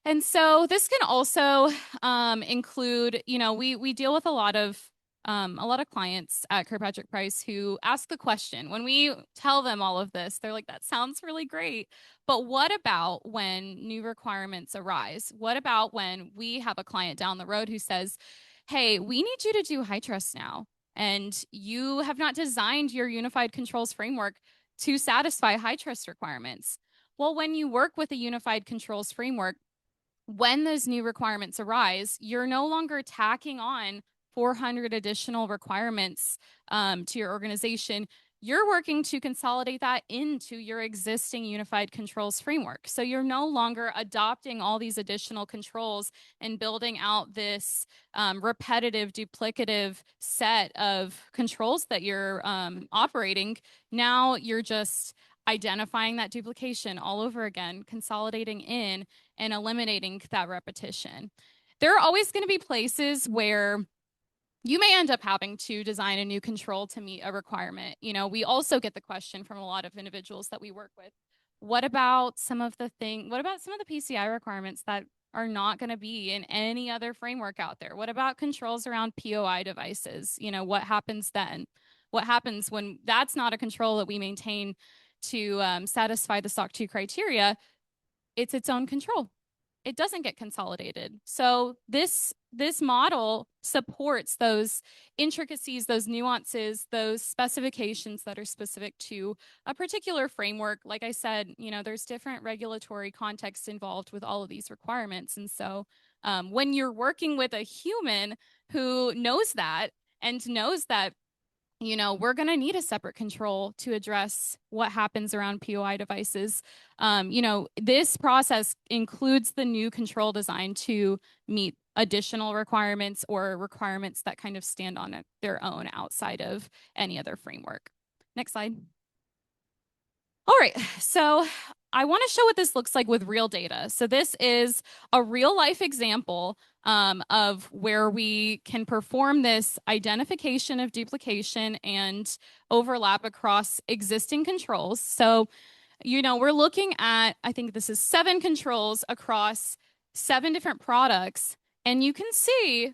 And so this can also include, we deal with a lot of clients at Kirkpatrick Price who ask the question, when we tell them all of this, they're like, that sounds really great, but what about when new requirements arise? What about when we have a client down the road who says, hey, we need you to do HITRUST now, and you have not designed your unified controls framework to satisfy HITRUST requirements? Well, when you work with a unified controls framework, when those new requirements arise, you're no longer tacking on 400 additional requirements to your organization. You're working to consolidate that into your existing unified controls framework. So you're no longer adopting all these additional controls and building out this repetitive, duplicative set of controls that you're operating. Now you're just identifying that duplication all over again, consolidating in and eliminating that repetition. There are always going to be places where you may end up having to design a new control to meet a requirement. We also get the question from a lot of individuals that we work with, what about some of the PCI requirements that are not going to be in any other framework out there? What about controls around POI devices? What happens then? What happens when that's not a control that we maintain to satisfy the SOC 2 criteria? It's its own control. it doesn't get consolidated. So this model supports those intricacies, those nuances, those specifications that are specific to a particular framework. Like I said, there's different regulatory contexts involved with all of these requirements. And so when you're working with a human who knows that and knows that we're going to need a separate control to address what happens around POI devices. This process includes the new control design to meet additional requirements or requirements that kind of stand on their own outside of any other framework. Next slide. All right, so I want to show what this looks like with real data. So this is a real life example of where we can perform this identification of duplication and overlap across existing controls. So, we're looking at, I think this is 7 controls across 7 different products. And you can see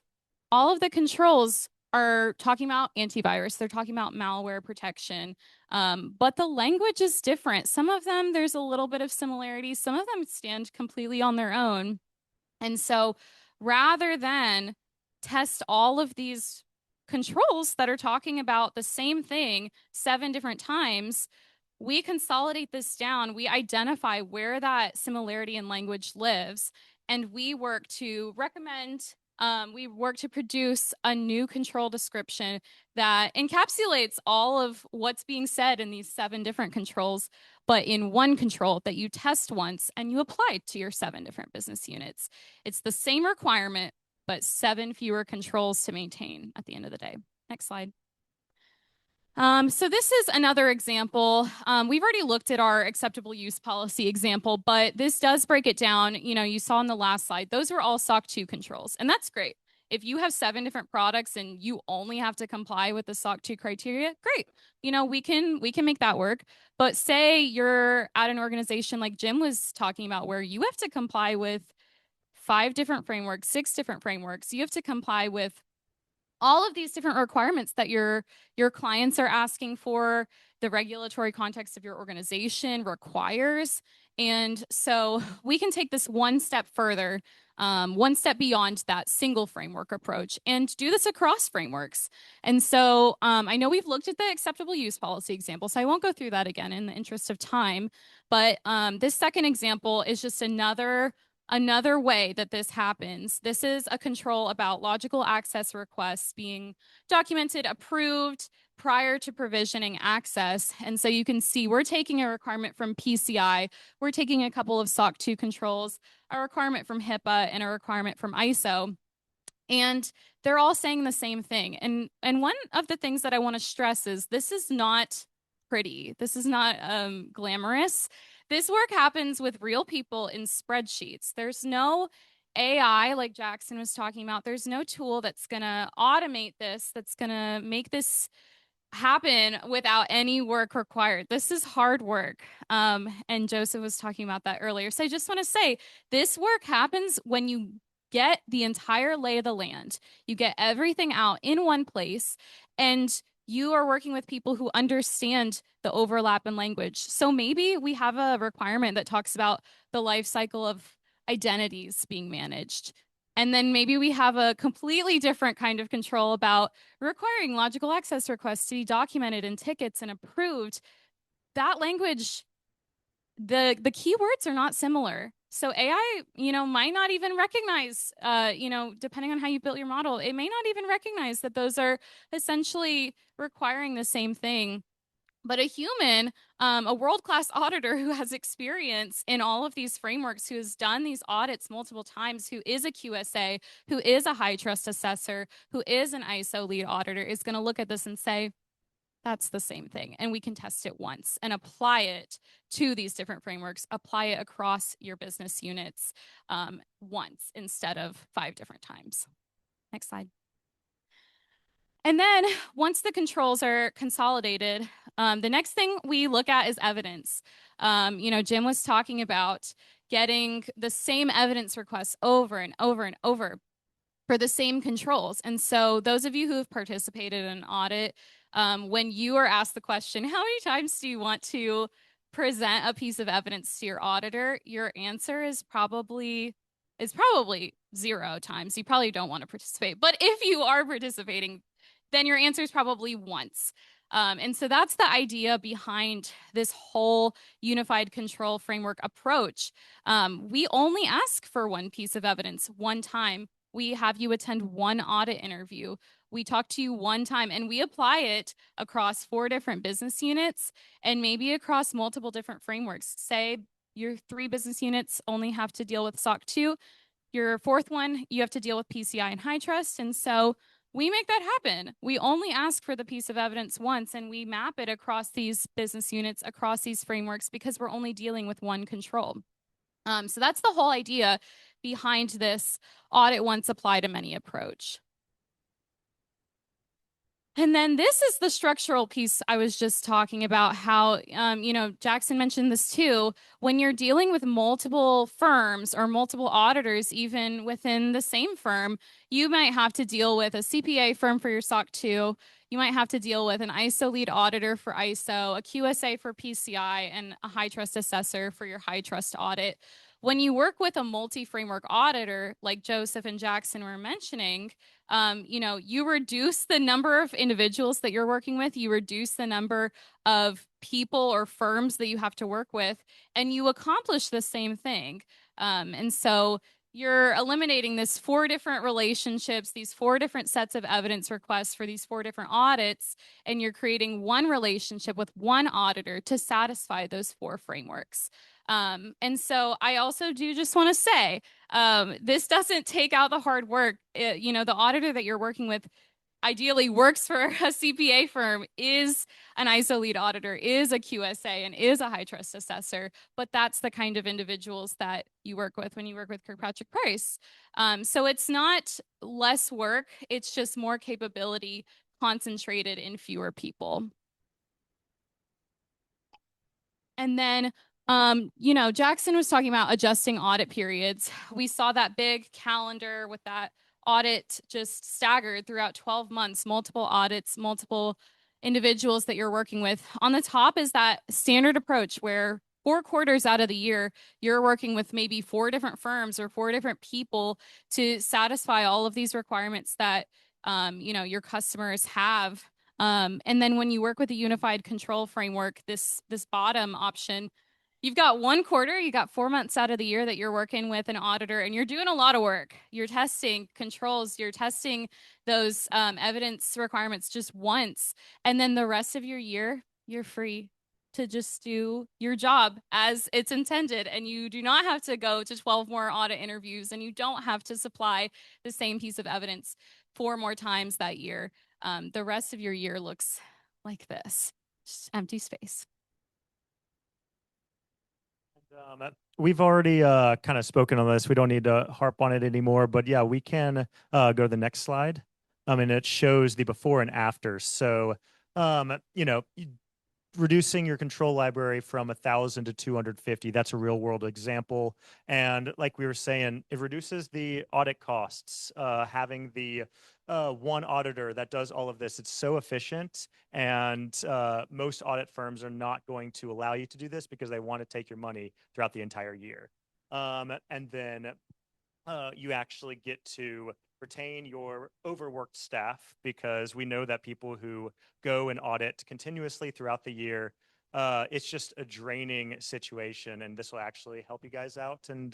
all of the controls are talking about antivirus. They're talking about malware protection. But the language is different. Some of them, there's a little bit of similarity. Some of them stand completely on their own. And so rather than test all of these controls that are talking about the same thing 7 different times, we consolidate this down. We identify where that similarity in language lives, and we work to produce a new control description that encapsulates all of what's being said in these 7 different controls, but in one control that you test once and you apply to your 7 different business units. It's the same requirement, but 7 fewer controls to maintain at the end of the day. Next slide. So this is another example. We've already looked at our acceptable use policy example, but this does break it down. You saw on the last slide, those were all SOC 2 controls, and that's great. If you have 7 different products and you only have to comply with the SOC 2 criteria, great. We can make that work. But say you're at an organization like Jim was talking about, where you have to comply with 5 different frameworks, 6 different frameworks. You have to comply with all of these different requirements that your clients are asking for, the regulatory context of your organization requires. And so we can take this one step further, one step beyond that single framework approach, and do this across frameworks. And so I know we've looked at the acceptable use policy example, so I won't go through that again in the interest of time. But this second example is just another way that this happens. This is a control about logical access requests being documented, approved prior to provisioning access. And so you can see we're taking a requirement from PCI, we're taking a couple of SOC 2 controls, a requirement from HIPAA, and a requirement from ISO. And they're all saying the same thing. And one of the things that I want to stress is this is not pretty. This is not glamorous. This work happens with real people in spreadsheets. There's no AI, like Jackson was talking about. There's no tool that's going to automate this, that's going to make this happen without any work required. This is hard work. And Joseph was talking about that earlier. So I just want to say this work happens when you get the entire lay of the land. You get everything out in one place, and you are working with people who understand the overlap in language. So maybe we have a requirement that talks about the life cycle of identities being managed. And then maybe we have a completely different kind of control about requiring logical access requests to be documented in tickets and approved. That language, the keywords are not similar. So AI, might not even recognize, depending on how you built your model, it may not even recognize that those are essentially requiring the same thing. But a human, a world-class auditor who has experience in all of these frameworks, who has done these audits multiple times, who is a QSA, who is a high trust assessor, who is an ISO lead auditor, is going to look at this and say, that's the same thing. And we can test it once and apply it to these different frameworks, apply it across your business units once instead of 5 different times. Next slide. And then once the controls are consolidated, the next thing we look at is evidence. Jim was talking about getting the same evidence requests over and over and over for the same controls. And so those of you who have participated in an audit, when you are asked the question, how many times do you want to present a piece of evidence to your auditor? Your answer is probably is probably 0 times. You probably don't want to participate. But if you are participating, then your answer is probably once. And so that's the idea behind this whole unified control framework approach. We only ask for one piece of evidence one time. We have you attend one audit interview. We talk to you one time, and we apply it across 4 different business units and maybe across multiple different frameworks. Say your 3 business units only have to deal with SOC 2. Your 4th one, you have to deal with PCI and high trust. And so we make that happen. We only ask for the piece of evidence once, and we map it across these business units, across these frameworks, because we're only dealing with one control. So that's the whole idea behind this audit once, apply to many approach. And then this is the structural piece I was just talking about, how, Jackson mentioned this too. When you're dealing with multiple firms or multiple auditors, even within the same firm, you might have to deal with a CPA firm for your SOC 2. You might have to deal with an ISO lead auditor for ISO, a QSA for PCI, and a high trust assessor for your high trust audit. When you work with a multi-framework auditor, like Joseph and Jackson were mentioning, you reduce the number of individuals that you're working with, you reduce the number of people or firms that you have to work with, and you accomplish the same thing. And so you're eliminating this 4 different relationships, these 4 different sets of evidence requests for these 4 different audits, and you're creating one relationship with one auditor to satisfy those 4 frameworks. And so I also do just want to say, this doesn't take out the hard work. The auditor that you're working with ideally works for a CPA firm, is an ISO lead auditor, is a QSA, and is a high trust assessor. But that's the kind of individuals that you work with when you work with Kirkpatrick Price. So it's not less work. It's just more capability concentrated in fewer people. And then Jackson was talking about adjusting audit periods. We saw that big calendar with that audit just staggered throughout 12 months, multiple audits, multiple individuals that you're working with. On the top is that standard approach where 4 quarters out of the year, you're working with maybe 4 different firms or 4 different people to satisfy all of these requirements that, your customers have. And then when you work with a unified control framework, this bottom option, you've got 1 quarter, you got 4 months out of the year that you're working with an auditor, and you're doing a lot of work. You're testing controls, you're testing those evidence requirements just once. And then the rest of your year, you're free to just do your job as it's intended. And you do not have to go to 12 more audit interviews, and you don't have to supply the same piece of evidence 4 more times that year. The rest of your year looks like this, just empty space. We've already kind of spoken on this. We don't need to harp on it anymore, but yeah, we can go to the next slide. And it shows the before and after. So, reducing your control library from 1,000 to 250, that's a real world example. And like we were saying, it reduces the audit costs. Having the one auditor that does all of this, it's so efficient. And most audit firms are not going to allow you to do this because they want to take your money throughout the entire year. And then you actually get to retain your overworked staff, because we know that people who go and audit continuously throughout the year, it's just a draining situation, and this will actually help you guys out and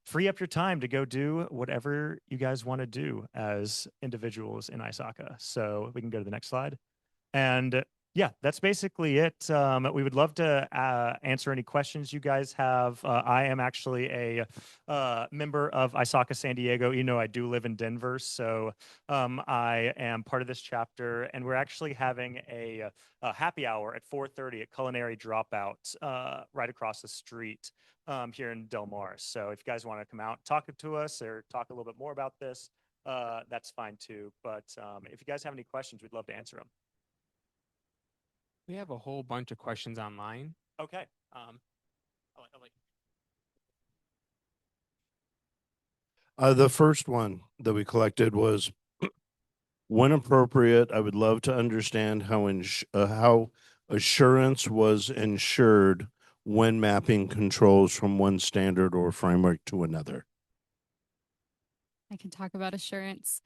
free up your time to go do whatever you guys want to do as individuals in ISACA. So we can go to the next slide. And yeah, that's basically it. We would love to answer any questions you guys have. I am actually a member of ISACA San Diego. I do live in Denver, so I am part of this chapter, and we're actually having a happy hour at 4:30 at Culinary Dropout right across the street here in Del Mar. So if you guys want to come out, talk to us, or talk a little bit more about this, that's fine too. But if you guys have any questions, we'd love to answer them. We have a whole bunch of questions online. Okay. The first one that we collected was, when appropriate, I would love to understand how assurance was ensured when mapping controls from one standard or framework to another. I can talk about assurance.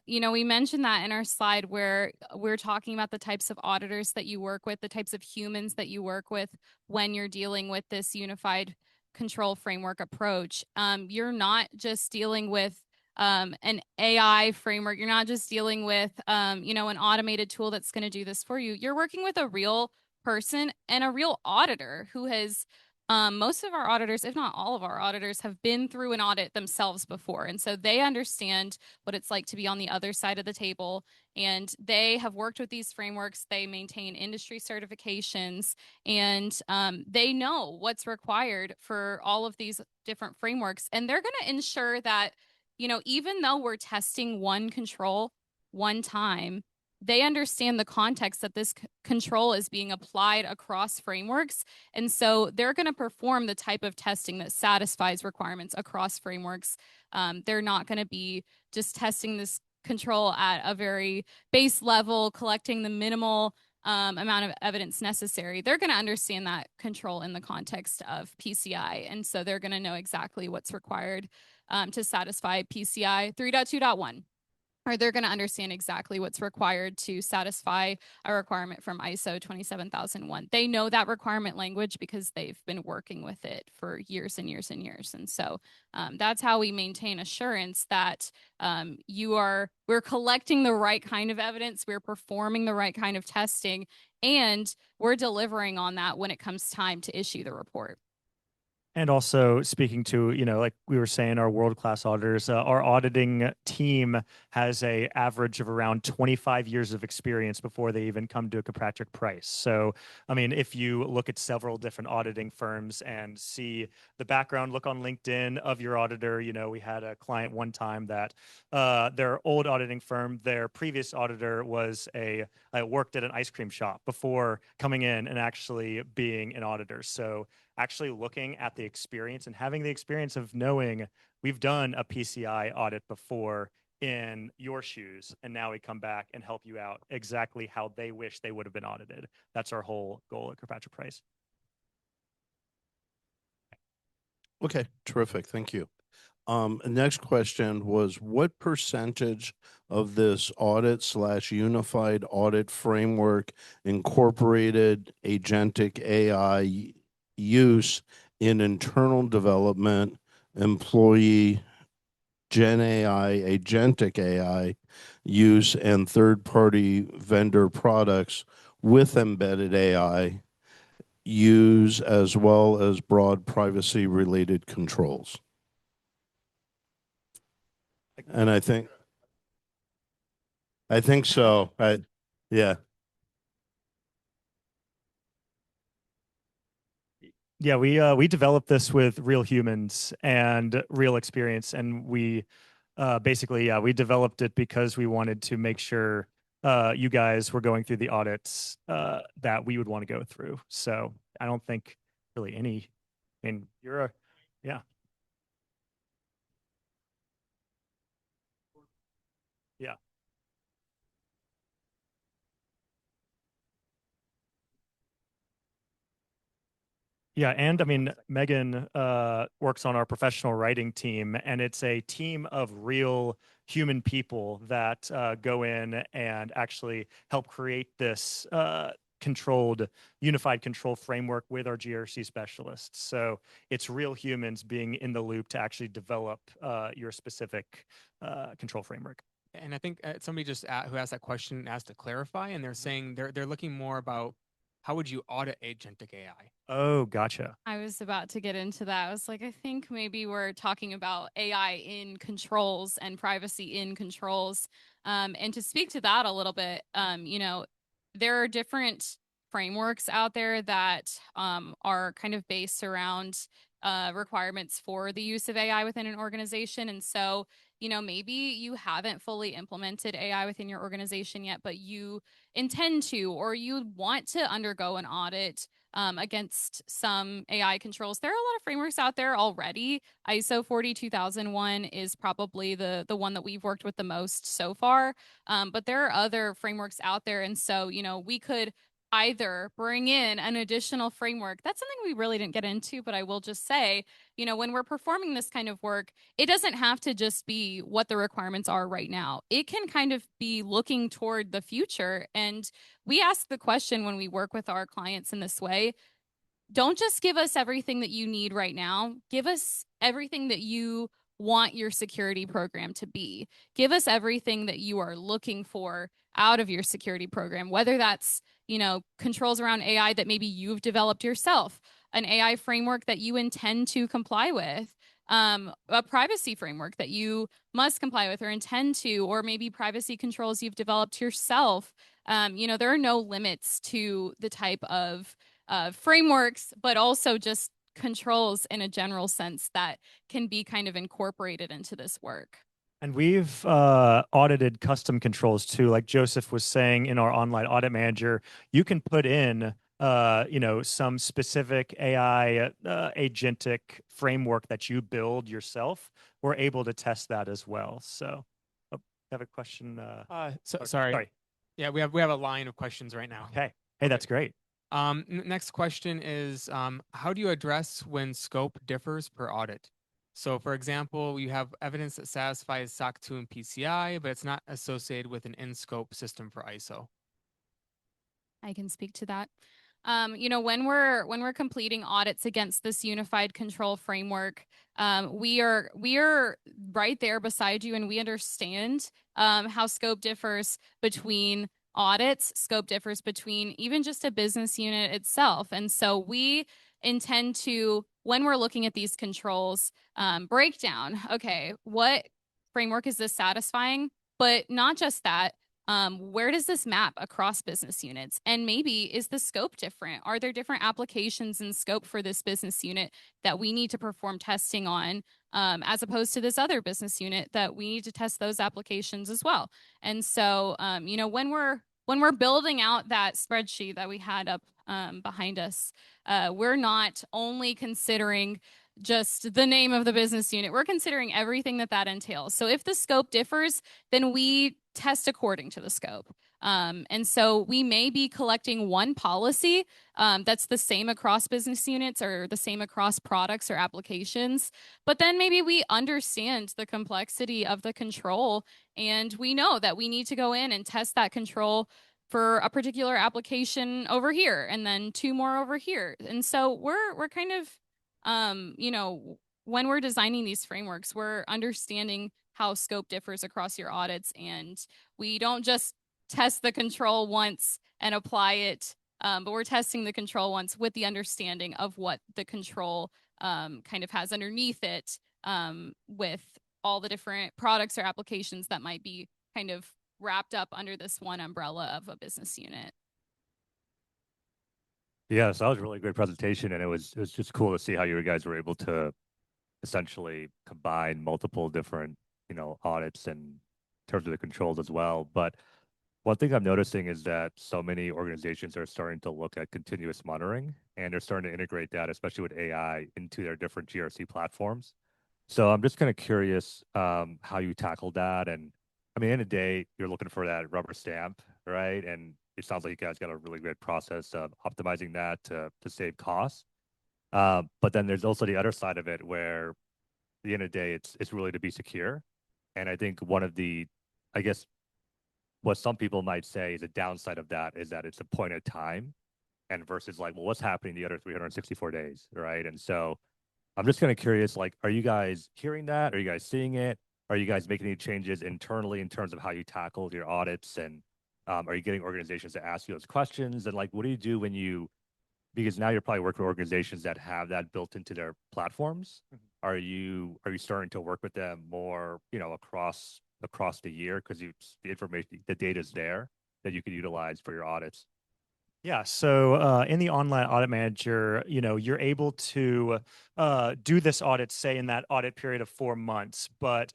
We mentioned that in our slide where we're talking about the types of auditors that you work with, the types of humans that you work with when you're dealing with this unified control framework approach. You're not just dealing with an AI framework. You're not just dealing with, an automated tool that's going to do this for you. You're working with a real person and a real auditor who has most of our auditors, if not all of our auditors, have been through an audit themselves before. And so they understand what it's like to be on the other side of the table. And they have worked with these frameworks. They maintain industry certifications, and they know what's required for all of these different frameworks. And they're going to ensure that, even though we're testing one control one time, they understand the context that this control is being applied across frameworks. And so they're going to perform the type of testing that satisfies requirements across frameworks. They're not going to be just testing this control at a very base level, collecting the minimal amount of evidence necessary. They're going to understand that control in the context of PCI. And so they're going to know exactly what's required to satisfy PCI 3.2.1. Or they're going to understand exactly what's required to satisfy a requirement from ISO 27001. They know that requirement language because they've been working with it for years and years and years. And so that's how we maintain assurance that we're collecting the right kind of evidence, we're performing the right kind of testing, and we're delivering on that when it comes time to issue the report. And also speaking to, like we were saying, our world-class auditors, our auditing team has a average of around 25 years of experience before they even come to a Kirkpatrick price. So, I mean, if you look at several different auditing firms and see the background, look on LinkedIn of your auditor. We had a client one time that their old auditing firm, their previous auditor worked at an ice cream shop before coming in and actually being an auditor. So actually looking at the experience and having the experience of knowing we've done a PCI audit before in your shoes, and now we come back and help you out exactly how they wish they would have been audited. That's our whole goal at Kirkpatrick Price. Okay, terrific. Thank you. Next question was, what percentage of this audit/unified audit framework incorporated agentic AI use in internal development, employee Gen AI, agentic AI use, and third-party vendor products with embedded AI use, as well as broad privacy-related controls? And I think so. Yeah. Yeah, we developed this with real humans and real experience, and we we developed it because we wanted to make sure you guys were going through the audits that we would want to go through. So I don't think really any. I mean, yeah. Yeah. Yeah, and I mean, Megan works on our professional writing team, and it's a team of real human people that go in and actually help create this controlled, unified control framework with our GRC specialists. So it's real humans being in the loop to actually develop your specific control framework. And I think somebody just who asked that question asked to clarify, and they're saying they're looking more about how would you audit agentic AI? Oh, gotcha. I was about to get into that. I was like, I think maybe we're talking about AI in controls and privacy in controls. And to speak to that a little bit, there are different frameworks out there that are kind of based around requirements for the use of AI within an organization. And so, maybe you haven't fully implemented AI within your organization yet, but you intend to, or you want to undergo an audit against some AI controls. There are a lot of frameworks out there already. ISO 42001 is probably the one that we've worked with the most so far. But there are other frameworks out there. And so, we could either bring in an additional framework. That's something we really didn't get into, but I will just say, you know, when we're performing this kind of work, it doesn't have to just be what the requirements are right now. It can kind of be looking toward the future. And we ask the question when we work with our clients in this way, don't just give us everything that you need right now. Give us everything that you want your security program to be. Give us everything that you are looking for out of your security program, whether that's, you know, controls around AI that maybe you've developed yourself, an AI framework that you intend to comply with, a privacy framework that you must comply with or intend to, or maybe privacy controls you've developed yourself. You know, there are no limits to the type of frameworks, but also just controls in a general sense that can be kind of incorporated into this work. And we've audited custom controls too. Like Joseph was saying, in our online audit manager, you can put in, you know, some specific AI agentic framework that you build yourself. We're able to test that as well. So, I have a question. Sorry. Yeah, we have a line of questions right now. Okay. Hey, that's great. Next question is, how do you address when scope differs per audit? So, for example, you have evidence that satisfies SOC 2 and PCI, but it's not associated with an in-scope system for ISO. I can speak to that. You know, when we're completing audits against this unified control framework, we are right there beside you, and we understand how scope differs between audits. Scope differs between even just a business unit itself, and so we intend to, when we're looking at these controls, break down, okay, what framework is this satisfying? But not just that, where does this map across business units? And maybe is the scope different? Are there different applications in scope for this business unit that we need to perform testing on, as opposed to this other business unit that we need to test those applications as well? And so, you know, when we're building out that spreadsheet that we had up behind us, we're not only considering just the name of the business unit. We're considering everything that entails. So if the scope differs, then we test according to the scope. And so we may be collecting one policy that's the same across business units or the same across products or applications, but then maybe we understand the complexity of the control, and we know that we need to go in and test that control for a particular application over here, and then two more over here. And so we're kind of, you know, when we're designing these frameworks, we're understanding how scope differs across your audits, and we don't just test the control once and apply it, but we're testing the control once with the understanding of what the control kind of has underneath it, with all the different products or applications that might be kind of wrapped up under this one umbrella of a business unit. Yeah, so that was a really great presentation, and it was just cool to see how you guys were able to essentially combine multiple different, you know, audits and in terms of the controls as well. But one thing I'm noticing is that so many organizations are starting to look at continuous monitoring, and they're starting to integrate that, especially with AI, into their different GRC platforms. So I'm just kind of curious how you tackled that. And I mean, in the day, you're looking for that rubber stamp, right? And it sounds like you guys got a really great process of optimizing that to save costs. But then there's also the other side of it where at the end of the day, it's really to be secure. And I think one of the, I guess, what some people might say is a downside of that is that it's a point of time, and versus like, well, what's happening the other 364 days, right? And so I'm just kind of curious, like, are you guys hearing that? Are you guys seeing it? Are you guys making any changes internally in terms of how you tackle your audits? And are you getting organizations to ask you those questions? And like, what do you do when you, because now you're probably working with organizations that have that built into their platforms. Mm-hmm. Are you starting to work with them more, you know, across the year, because the information, the data is there that you can utilize for your audits? Yeah, so in the online audit manager, you know, you're able to do this audit, say, in that audit period of 4 months, but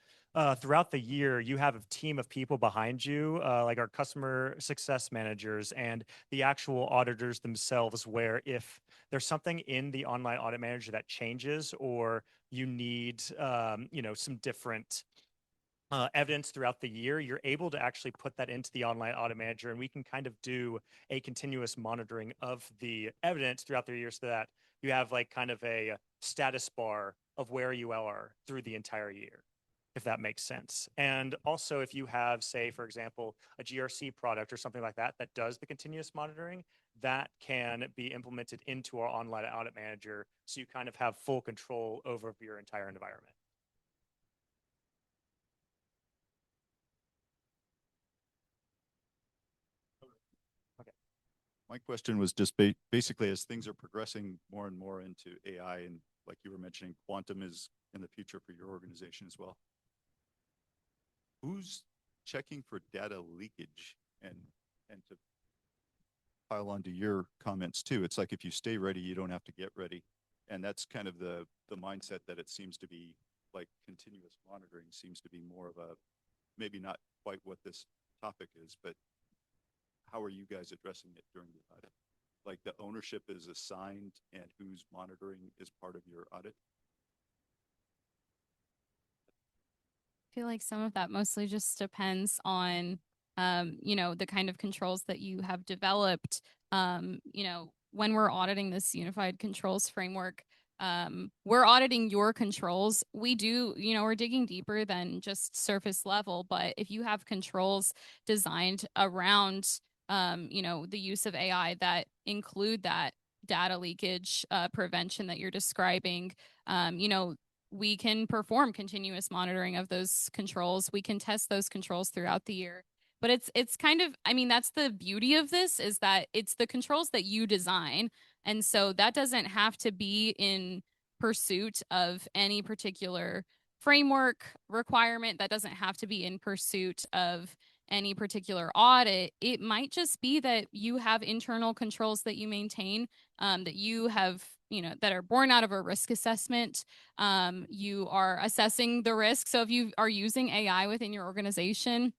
throughout the year, you have a team of people behind you, like our customer success managers and the actual auditors themselves, where if there's something in the online audit manager that changes, or you need, you know, some different evidence throughout the year, you're able to actually put that into the online audit manager, and we can kind of do a continuous monitoring of the evidence throughout the year so that you have like kind of a status bar of where you are through the entire year, if that makes sense. And also if you have, say, for example, a GRC product or something like that that does the continuous monitoring, that can be implemented into our online audit manager, so you kind of have full control over your entire environment. My question was just basically as things are progressing more and more into AI, and like you were mentioning, quantum is in the future for your organization as well. Who's checking for data leakage? And to pile onto your comments too, it's like if you stay ready, you don't have to get ready. And that's kind of the mindset that it seems to be, like continuous monitoring seems to be more of a, maybe not quite what this topic is, but how are you guys addressing it during the audit? Like the ownership is assigned and who's monitoring is part of your audit? I feel like some of that mostly just depends on, you know, the kind of controls that you have developed. You know, when we're auditing this unified controls framework, we're auditing your controls. We do, you know, we're digging deeper than just surface level, but if you have controls designed around, you know, the use of AI that include that data leakage prevention that you're describing, you know, we can perform continuous monitoring of those controls. We can test those controls throughout the year. But it's kind of, I mean, that's the beauty of this, is that it's the controls that you design. And so that doesn't have to be in pursuit of any particular framework requirement. That doesn't have to be in pursuit of any particular audit. It might just be that you have internal controls that you maintain, that you have, you know, that are born out of a risk assessment. You are assessing the risk. So if you are using AI within your organization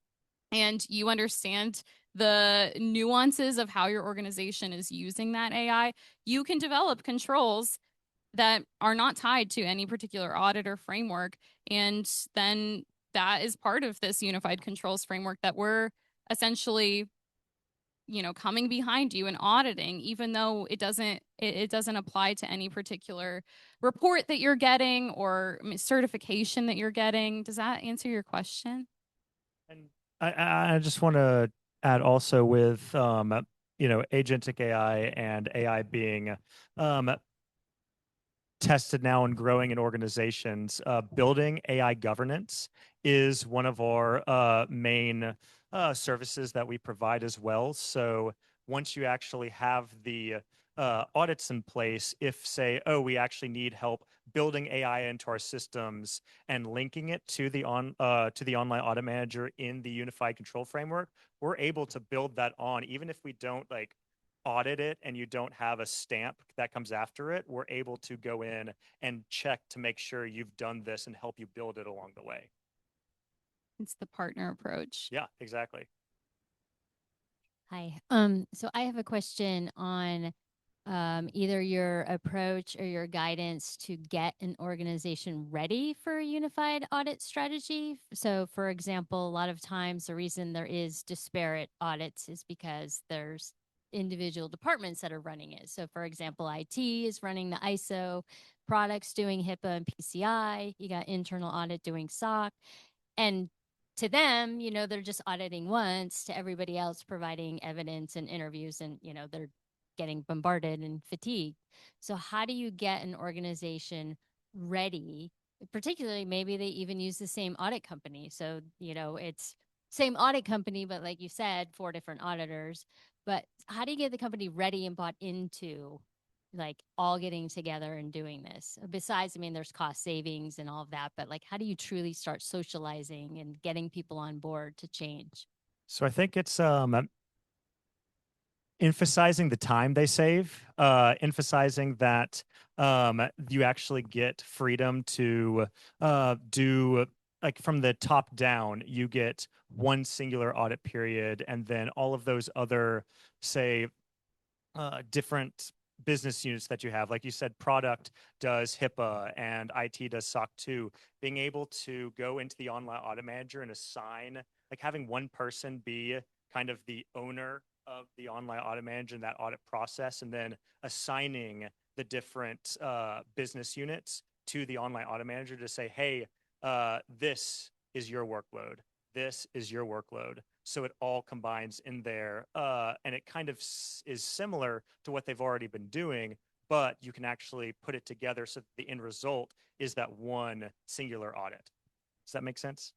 and you understand the nuances of how your organization is using that AI, you can develop controls that are not tied to any particular audit or framework. And then that is part of this unified controls framework that we're essentially, you know, coming behind you and auditing, even though it doesn't apply to any particular report that you're getting or certification that you're getting. Does that answer your question? And I just want to add also with, you know, agentic AI and AI being tested now and growing in organizations, building AI governance is one of our main services that we provide as well. So once you actually have the audits in place, if say, oh, we actually need help building AI into our systems and linking it to the online audit manager in the unified control framework, we're able to build that on, even if we don't like audit it and you don't have a stamp that comes after it. We're able to go in and check to make sure you've done this and help you build it along the way. It's the partner approach. Yeah, exactly. Hi. So I have a question on either your approach or your guidance to get an organization ready for a unified audit strategy. So for example, a lot of times the reason there is disparate audits is because there's individual departments that are running it. So for example, IT is running the ISO, products doing HIPAA and PCI, you got internal audit doing SOC. And to them, you know, they're just auditing once, to everybody else providing evidence and interviews, and, you know, they're getting bombarded and fatigued. So how do you get an organization ready? Particularly, maybe they even use the same audit company. So, you know, it's same audit company, but like you said, 4 different auditors. But how do you get the company ready and bought into like all getting together and doing this? Besides, I mean, there's cost savings and all of that, but like, how do you truly start socializing and getting people on board to change? So I think it's emphasizing the time they save, emphasizing that you actually get freedom to do, like from the top down, you get one singular audit period, and then all of those other, say, different business units that you have. Like you said, product does HIPAA and IT does SOC 2. Being able to go into the online audit manager and assign, like having one person be kind of the owner of the online audit manager and that audit process, and then assigning the different business units to the online audit manager to say, hey, this is your workload. This is your workload. So it all combines in there. And it kind of is similar to what they've already been doing, but you can actually put it together so that the end result is that one singular audit. Does that make sense?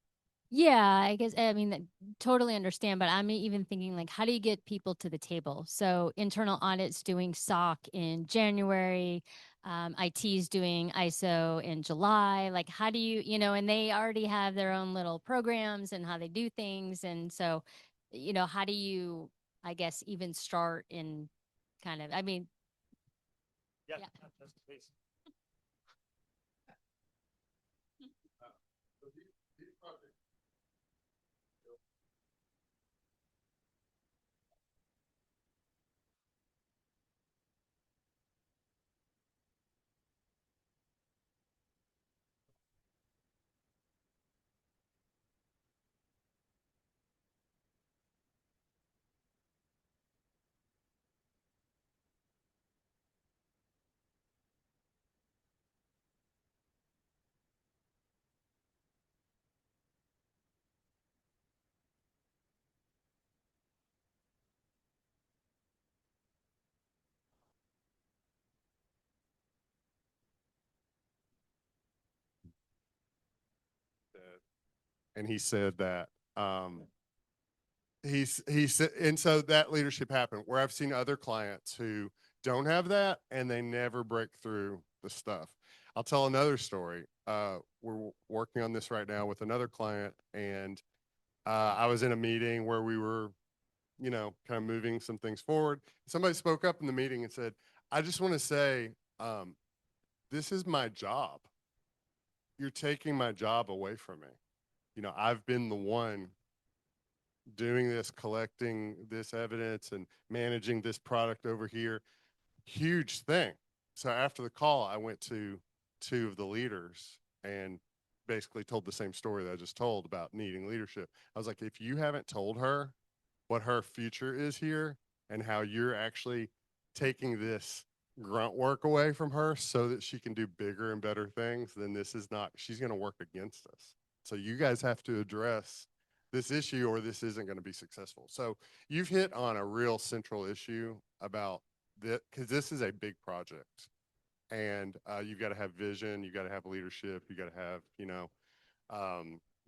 Yeah, I guess, I mean, totally understand, but I'm even thinking like, how do you get people to the table? So internal audits doing SOC in January, IT's doing ISO in July. Like, how do you, and they already have their own little programs and how they do things. And so, how do you, I guess, even start in kind of, I mean, Yeah, Yeah. that's the case. And he said that he said, and so that leadership happened where I've seen other clients who don't have that and they never break through the stuff. I'll tell another story. We're working on this right now with another client, and I was in a meeting where we were, kind of moving some things forward. Somebody spoke up in the meeting and said, I just want to say, this is my job. You're taking my job away from me. I've been the one doing this, collecting this evidence and managing this product over here. Huge thing. So after the call, I went to two of the leaders and basically told the same story that I just told about needing leadership. I was like, if you haven't told her what her future is here and how you're actually taking this grunt work away from her so that she can do bigger and better things, then this is not, she's going to work against us. So you guys have to address this issue or this isn't going to be successful. So you've hit on a real central issue about that, because this is a big project, and you've got to have vision, you've got to have leadership, you got to have,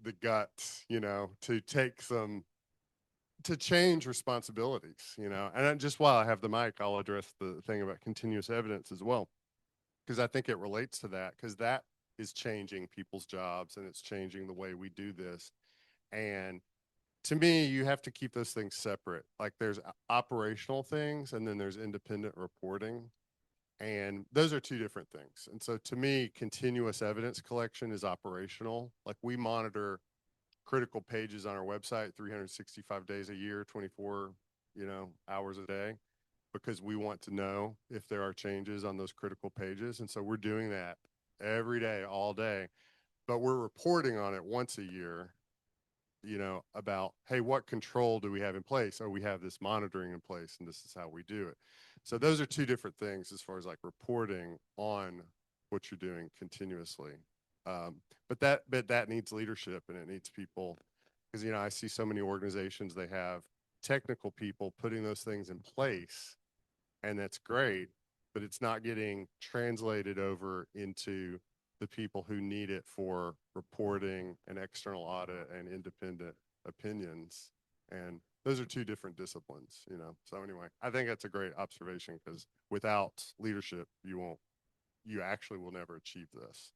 the guts, to take some, to change responsibilities, and just while I have the mic, I'll address the thing about continuous evidence as well, because I think it relates to that, because that is changing people's jobs and it's changing the way we do this. And to me, you have to keep those things separate. Like there's operational things and then there's independent reporting. And those are two different things. And so to me, continuous evidence collection is operational. Like we monitor critical pages on our website 365 days a year, 24, hours a day, because we want to know if there are changes on those critical pages. And so we're doing that every day, all day, but we're reporting on it once a year, about, hey, what control do we have in place? Oh, we have this monitoring in place and this is how we do it. So those are two different things as far as like reporting on what you're doing continuously. But that needs leadership and it needs people, because, I see so many organizations, they have technical people putting those things in place, and that's great, but it's not getting translated over into the people who need it for reporting and external audit and independent opinions. And those are two different disciplines, So anyway, I think that's a great observation, because without leadership, you actually will never achieve this.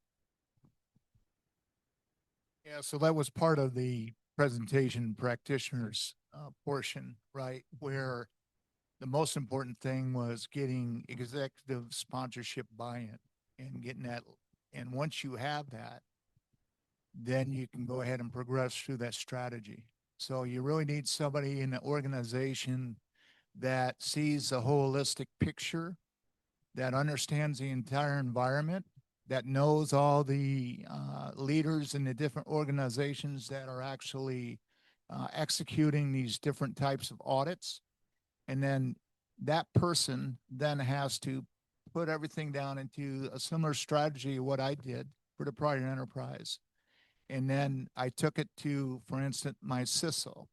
Yeah, so that was part of the presentation practitioners portion, right? Where the most important thing was getting executive sponsorship buy-in and getting that. And once you have that, then you can go ahead and progress through that strategy. So you really need somebody in the organization that sees a holistic picture that understands the entire environment, that knows all the leaders in the different organizations that are actually executing these different types of audits. And then that person then has to put everything down into a similar strategy of what I did for the prior enterprise. And then I took it to, for instance, my CISO.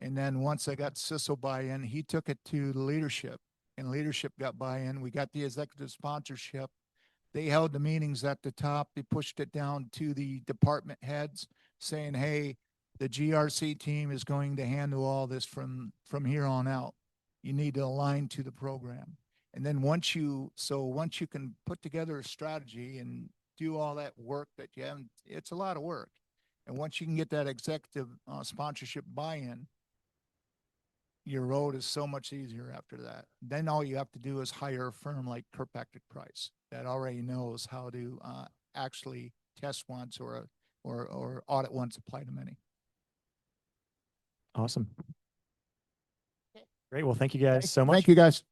And then once I got CISO buy-in, he took it to the leadership, and leadership got buy-in. We got the executive sponsorship. They held the meetings at the top. They pushed it down to the department heads saying, hey, the GRC team is going to handle all this from here on out. You need to align to the program. And then once you can put together a strategy and do all that work that you haven't, it's a lot of work. And once you can get that executive sponsorship buy-in, your road is so much easier after that. Then all you have to do is hire a firm like Kirkpatrick Price that already knows how to actually test once or audit once, apply to many. Awesome. Great. Well, thank you guys so much. Thank you, guys.